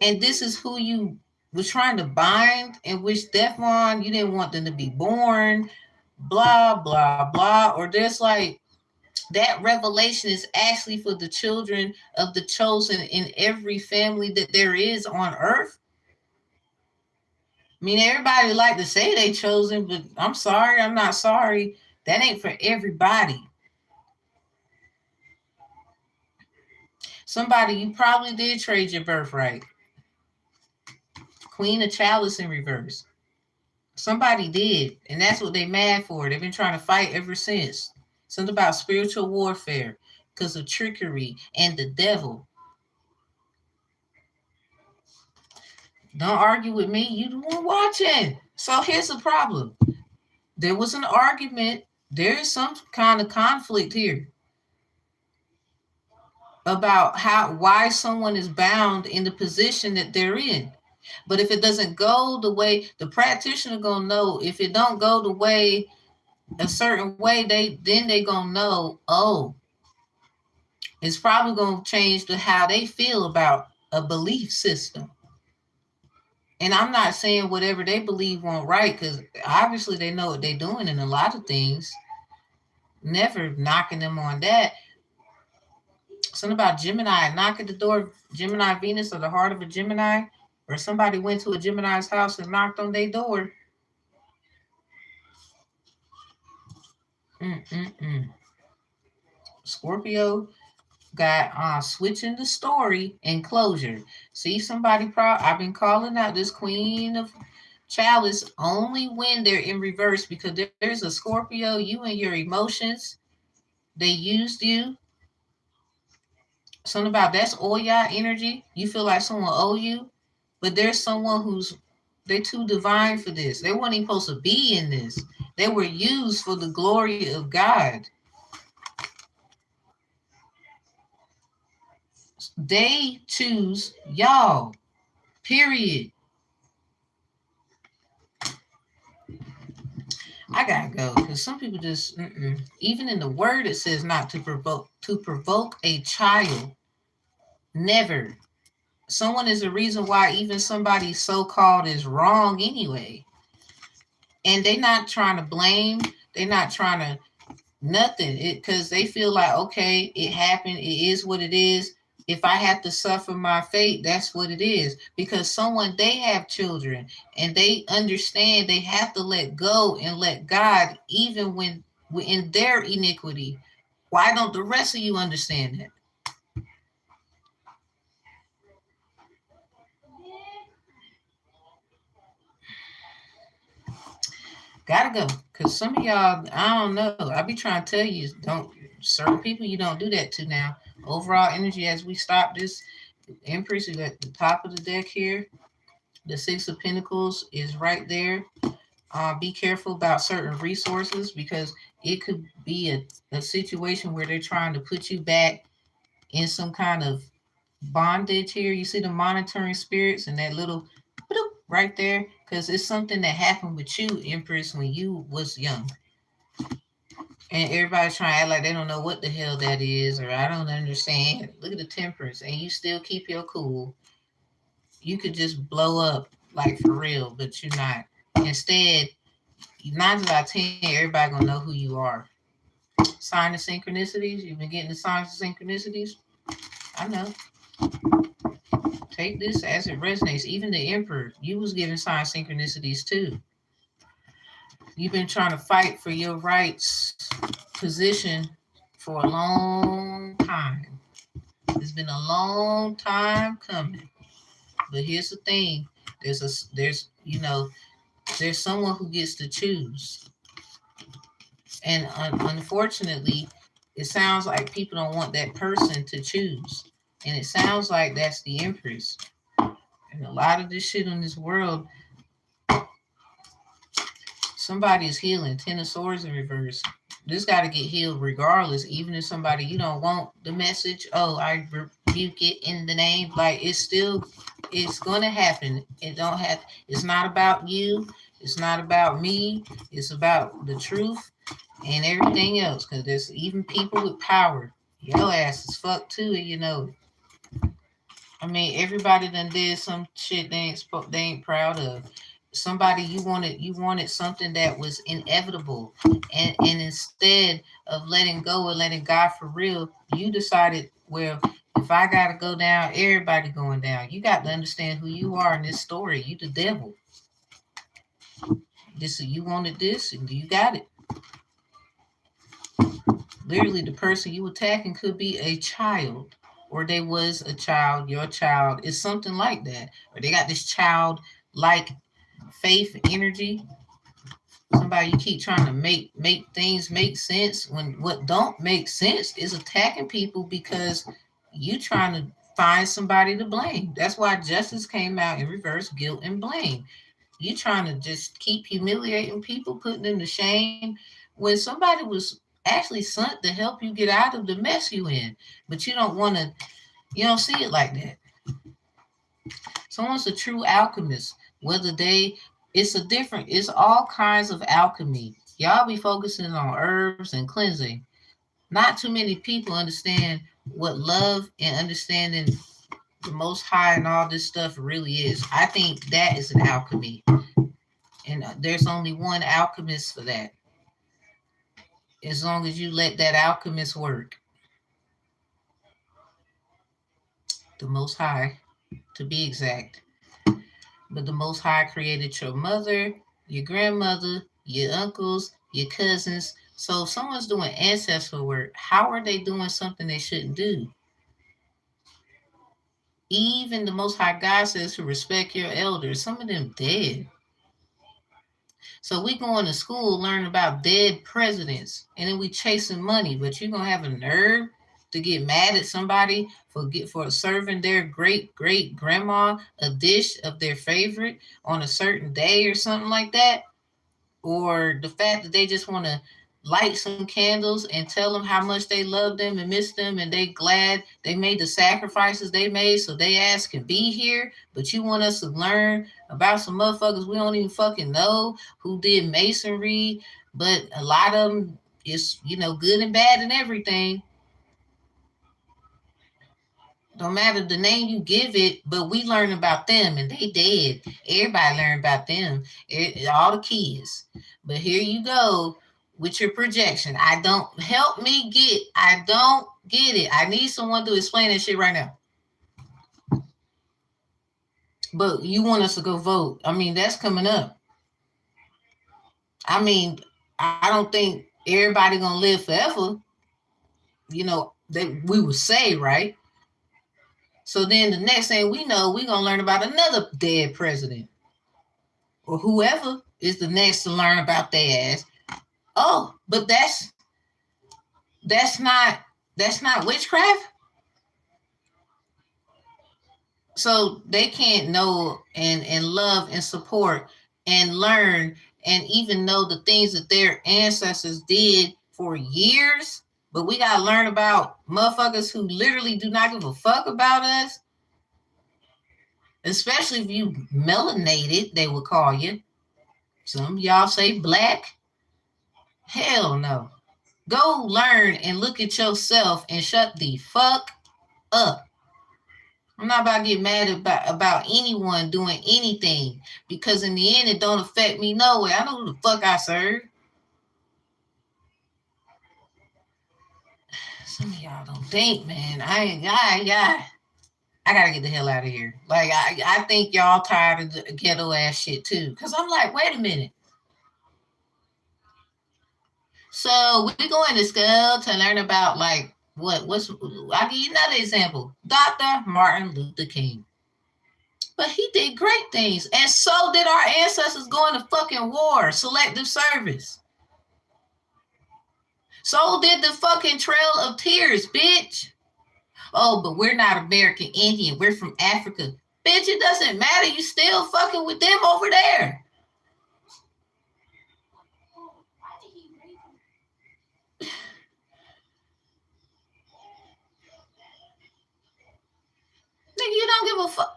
And this is who you was trying to bind and wish death on. You didn't want them to be born, blah, blah, blah. Or there's like, that revelation is actually for the children of the chosen in every family that there is on earth. I mean, everybody like to say they chosen, but I'm sorry, I'm not sorry. That ain't for everybody. Somebody, you probably did trade your birthright. Queen of Chalice in reverse. Somebody did, and that's what they mad for. They've been trying to fight ever since. Something about spiritual warfare because of trickery and the devil. Don't argue with me. You the one watching. So here's the problem. There was an argument. There is some kind of conflict here about why someone is bound in the position that they're in. But if it doesn't go the way the practitioner gonna know, if it don't go the way a certain way, they gonna know, oh, it's probably gonna change to how they feel about a belief system. And I'm not saying whatever they believe won't right, because obviously they know what they're doing in a lot of things. Never knocking them on that. Something about Gemini, knock at the door, Gemini Venus, or the heart of a Gemini, or somebody went to a Gemini's house and knocked on their door. Mm-mm-mm. Scorpio got switching the story and closure. See, somebody I've been calling out this Queen of Chalice only when they're in reverse, because there's a Scorpio, you and your emotions, they used you. Something about that's all y'all energy. You feel like someone owe you, but there's someone who's they too divine for this. They weren't even supposed to be in this. They were used for the glory of God. They choose y'all. Period. I gotta go because some people just even in the word it says not to provoke a child. Never. Someone is a reason why even somebody so called is wrong anyway. And they're not trying to blame. They're not trying to nothing. Because they feel like, okay, it happened. It is what it is. If I have to suffer my fate, that's what it is. Because they have children and they understand they have to let go and let God, even when in their iniquity. Why don't the rest of you understand that? Gotta go. Because some of y'all, I don't know. I be trying to tell you, don't. Certain people you don't do that to now. Overall energy, as we stop this Empress is at the top of the deck here. The Six of Pentacles is right there. Be careful about certain resources because it could be a situation where they're trying to put you back in some kind of bondage here. You see the monitoring spirits and that little right there because it's something that happened with you, Empress, when you was young. And everybody's trying to act like they don't know what the hell that is, or I don't understand. Look at the Temperance, and you still keep your cool. You could just blow up, like for real, but you're not. Instead, 9 out of 10, everybody gonna know who you are. Sign of synchronicities. You've been getting the signs of synchronicities. I know. Take this as it resonates. Even the Emperor, you was giving sign synchronicities too. You've been trying to fight for your rights position for a long time. It's been a long time coming. But here's the thing: there's someone who gets to choose, and unfortunately, it sounds like people don't want that person to choose, and it sounds like that's the Empress. And a lot of this shit in this world, somebody is healing. 10 of Swords in reverse. This got to get healed regardless, even if somebody you don't want the message. Oh, I rebuke it in the name. Like it's gonna happen. It don't have. It's not about you. It's not about me. It's about the truth and everything else. Because there's even people with power. Your ass is fucked too, and you know it. I mean, everybody done did some shit they ain't proud of. Somebody you wanted something that was inevitable, and instead of letting go and letting God for real, you decided, well, if I gotta go down, everybody going down. You got to understand who you are in this story. You the devil. This you wanted this, and you got it. Literally, the person you attacking could be a child, or they was a child. Your child is something like that, or they got this child like faith energy. Somebody you keep trying to make things make sense when what don't make sense is attacking people because you trying to find somebody to blame. That's why justice came out in reverse, guilt and blame. You trying to just keep humiliating people, putting them to shame when somebody was actually sent to help you get out of the mess you in. But you don't see it like that. Someone's a true alchemist, whether it's all kinds of alchemy. Y'all be focusing on herbs and cleansing. Not too many people understand what love and understanding the most high and all this stuff really is. I think that is an alchemy. And there's only one alchemist for that. As long as you let that alchemist work. The most high, to be exact. But the Most High created your mother, your grandmother, your uncles, your cousins. So if someone's doing ancestral work, how are they doing something they shouldn't do? Even the Most High God says to respect your elders. Some of them dead. So we going to school learning about dead presidents, and then we chasing money. But you're gonna have a nerve to get mad at somebody for serving their great great grandma a dish of their favorite on a certain day or something like that, or the fact that they just want to light some candles and tell them how much they love them and miss them and they glad they made the sacrifices they made so they ass can be here. But you want us to learn about some motherfuckers we don't even fucking know who did masonry, but a lot of them is good and bad and everything. Don't matter the name you give it, but we learn about them and they dead. Everybody learn about them, all the kids. But here you go with your projection. I don't get it. I need someone to explain that shit right now. But you want us to go vote. I mean, that's coming up. I mean, I don't think everybody gonna live forever. That we would say, right? So then the next thing we know, we're going to learn about another dead president or whoever is the next to learn about their ass. Oh, but That's not witchcraft. So they can't know and love and support and learn and even know the things that their ancestors did for years. But we gotta learn about motherfuckers who literally do not give a fuck about us. Especially if you melanated, they would call you. Some of y'all say black. Hell no. Go learn and look at yourself and shut the fuck up. I'm not about to get mad about anyone doing anything because in the end it don't affect me no way. I know who the fuck I serve. Some of y'all don't think, man. I gotta get the hell out of here. Like I think y'all tired of the ghetto ass shit too. Cause I'm like, wait a minute. So we're going to school to learn about like what's I'll give you another example. Dr. Martin Luther King. But he did great things. And so did our ancestors going to fucking war, selective service. So did the fucking Trail of Tears, bitch. Oh, but we're not American Indian. We're from Africa. Bitch, it doesn't matter. You still fucking with them over there. Nigga, you don't give a fuck.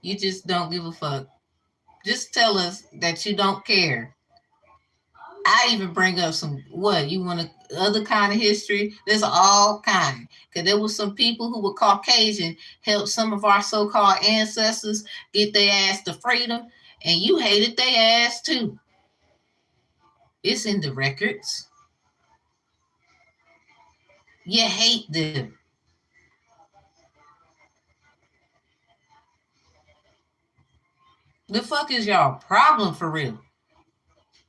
You just don't give a fuck. Just tell us that you don't care. I even bring up some what you want other kind of history. There's all kind because there was some people who were Caucasian helped some of our so-called ancestors get their ass to freedom, and you hated their ass too. It's in the records. You hate them. The fuck is y'all problem for real?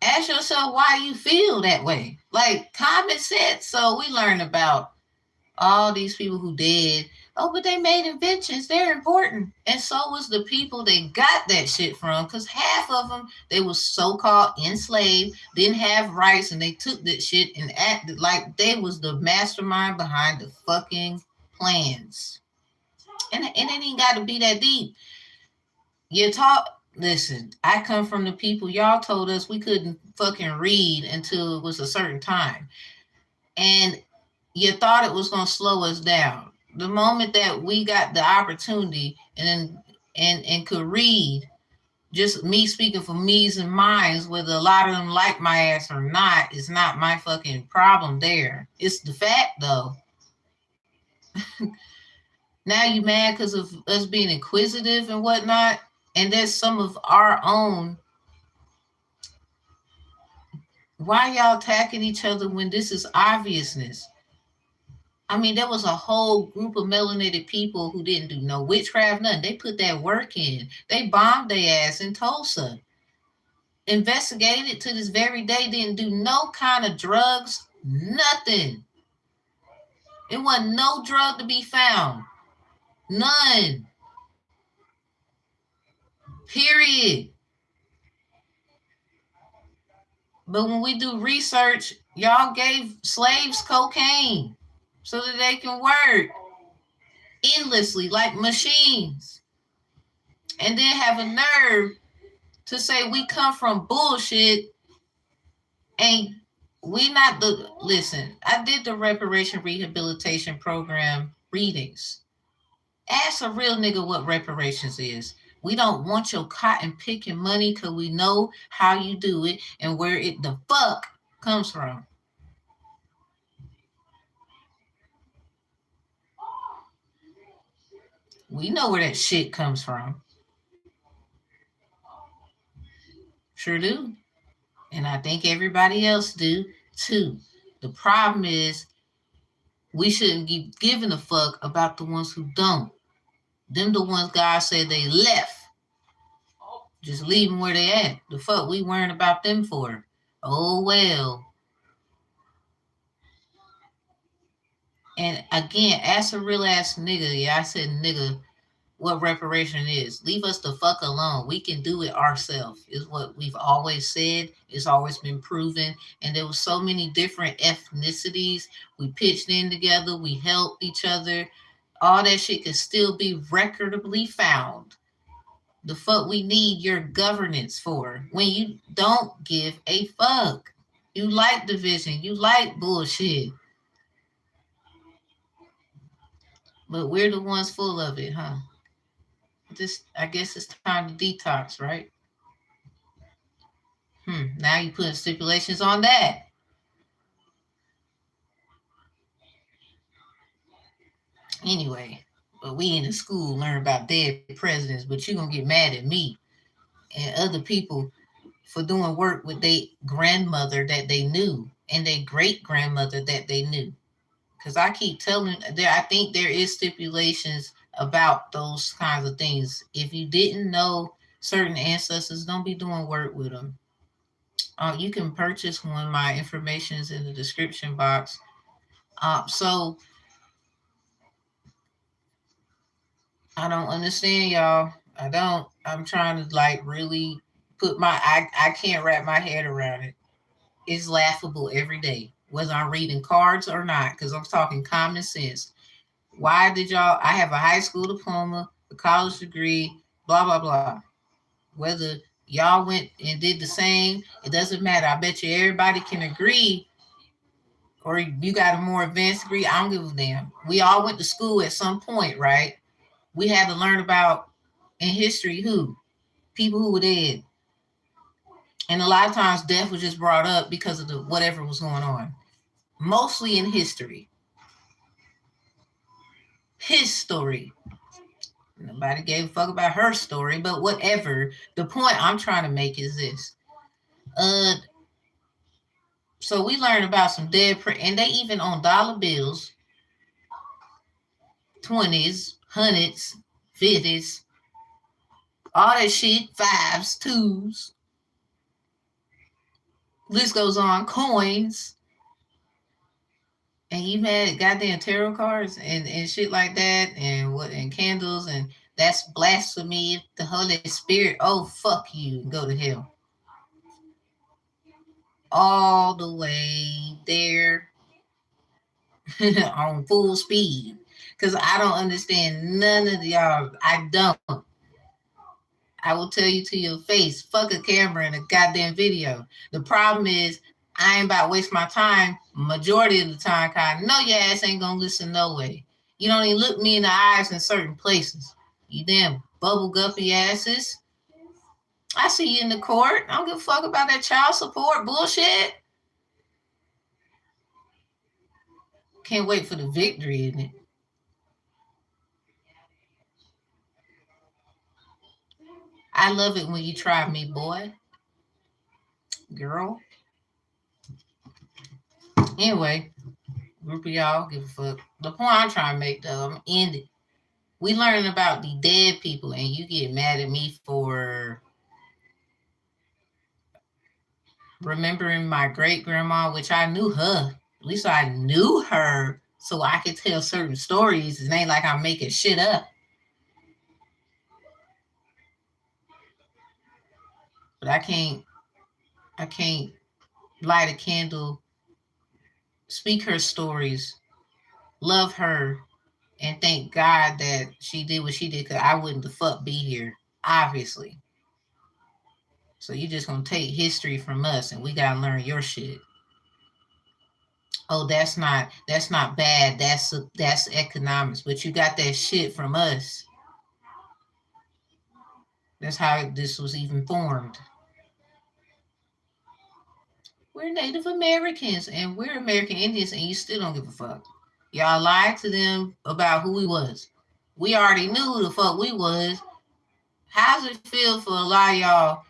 Ask yourself why you feel that way. Like common sense. So we learned about all these people who did. Oh, but they made inventions. They're important. And so was the people they got that shit from. Because half of them, they were so-called enslaved, didn't have rights, and they took that shit and acted like they was the mastermind behind the fucking plans. And it ain't got to be that deep. You talk. Listen, I come from the people y'all told us we couldn't fucking read until it was a certain time. And you thought it was going to slow us down. The moment that we got the opportunity and could read, just me speaking for me's and mine's, whether a lot of them like my ass or not, is not my fucking problem there. It's the fact though. Now you mad because of us being inquisitive and whatnot, and there's some of our own. Why y'all attacking each other when this is obviousness? I mean, there was a whole group of melanated people who didn't do no witchcraft, nothing. They put that work in. They bombed their ass in Tulsa. Investigated to this very day, didn't do no kind of drugs, nothing. It wasn't no drug to be found. None. Period. But when we do research, y'all gave slaves cocaine so that they can work endlessly like machines. And then have a nerve to say we come from bullshit and we not the listen. I did the reparation rehabilitation program readings. Ask a real nigga what reparations is. We don't want your cotton picking money because we know how you do it and where it the fuck comes from. We know where that shit comes from. Sure do. And I think everybody else do too. The problem is we shouldn't be giving a fuck about the ones who don't. Them the ones God said they left. Just leave them where they at. The fuck we worrying about them for? Oh well. And again, ask a real ass nigga. Yeah, I said nigga. what reparation is. Leave us the fuck alone. We can do it ourselves, is what we've always said. It's always been proven. And there was so many different ethnicities. We pitched in together. We helped each other. All that shit could still be recordably found. The fuck we need your governance for when you don't give a fuck. You like division. You like bullshit. But we're the ones full of it, huh? Just, I guess it's time to detox, right? Now you put stipulations on that. Anyway, but we in the school learn about dead presidents, but you gonna get mad at me and other people for doing work with their grandmother that they knew and their great grandmother that they knew. Because I keep telling there, I think there is stipulations about those kinds of things. If you didn't know certain ancestors, don't be doing work with them. You can purchase one. My information is in the description box. So I don't understand, y'all. I don't. I'm trying to like really put my. I can't wrap my head around it. It's laughable every day, whether I'm reading cards or not, because I'm talking common sense. Why did y'all? I have a high school diploma, a college degree, blah blah blah. Whether y'all went and did the same, it doesn't matter. I bet you everybody can agree, or you got a more advanced degree. I don't give a damn. We all went to school at some point, right? We had to learn about in history who people who were dead, and a lot of times death was just brought up because of the whatever was going on. Mostly in history. His story. Nobody gave a fuck about her story, but whatever. The point I'm trying to make is this. So we learned about some dead, and they even on dollar bills, 20s, hundreds, 50s, all that shit, fives, twos. List goes on, coins. And you had goddamn tarot cards and shit like that, and candles, and that's blasphemy. The Holy Spirit, oh fuck you, and go to hell. All the way there on full speed. Cause I don't understand none of y'all. I don't. I will tell you to your face, fuck a camera and a goddamn video. The problem is I ain't about to waste my time majority of the time, cause I know your ass ain't gonna listen no way. You don't even look me in the eyes in certain places. You damn bubble guppy asses. I see you in the court. I don't give a fuck about that child support bullshit. Can't wait for the victory in it. I love it when you try me, boy. Girl. Anyway, group of y'all give a fuck. The point I'm trying to make, though, I'm ending. We learning about the dead people, and you get mad at me for remembering my great grandma, which I knew her. At least I knew her, so I could tell certain stories. It ain't like I'm making shit up. But I can't light a candle, speak her stories, love her, and thank God that she did what she did, because I wouldn't the fuck be here, obviously. So you just gonna take history from us, and we gotta learn your shit. Oh, that's not bad. That's economics, but you got that shit from us. That's how this was even formed. We're Native Americans and we're American Indians, and you still don't give a fuck. Y'all lied to them about who we was. We already knew who the fuck we was. How's it feel for a lot of y'all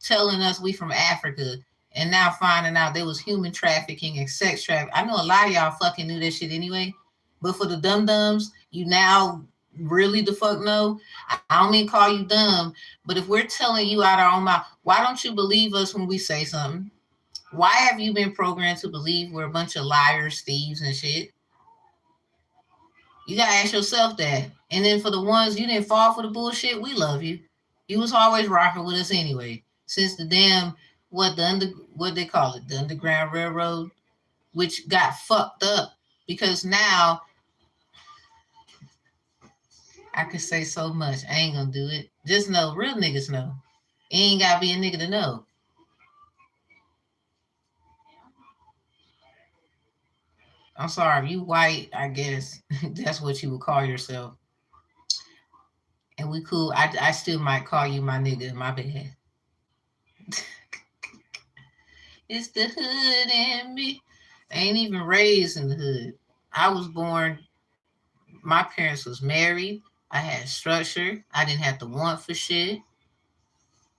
telling us we from Africa and now finding out there was human trafficking and sex trafficking? I know a lot of y'all fucking knew that shit anyway. But for the dum-dums, you now really the fuck know? I don't mean call you dumb, but if we're telling you out our own mouth, why don't you believe us when we say something? Why have you been programmed to believe we're a bunch of liars, thieves, and shit? You gotta ask yourself that. And then for the ones you didn't fall for the bullshit, we love you. You was always rocking with us anyway. Since the damn what they call it, the Underground Railroad, which got fucked up because now I could say so much. I ain't gonna do it. Just know real niggas know. You ain't gotta be a nigga to know. I'm sorry, if you white, I guess that's what you would call yourself. And we cool. I still might call you my nigga, my bad. It's the hood in me. I ain't even raised in the hood. I was born, my parents was married. I had structure. I didn't have to want for shit.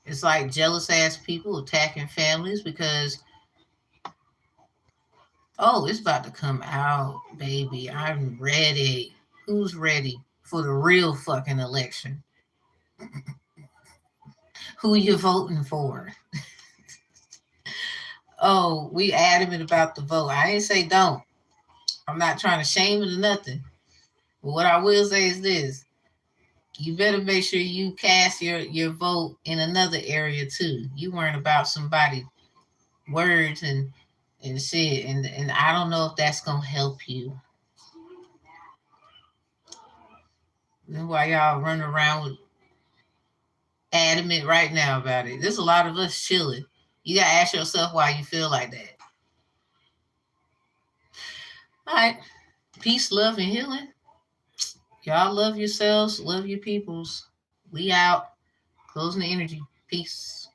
It's like jealous ass people attacking families because, oh, it's about to come out, baby. I'm ready. Who's ready for the real fucking election? Who you voting for? Oh, we adamant about the vote. I ain't say don't. I'm not trying to shame it or nothing. But what I will say is this: you better make sure you cast your vote in another area too. You weren't about somebody words and shit, and I don't know if that's gonna help you. That's why y'all running around with adamant right now about it. There's a lot of us chilling. You gotta ask yourself why you feel like that. All right, peace, love, and healing. Y'all love yourselves, love your peoples. We out. Closing the energy. Peace.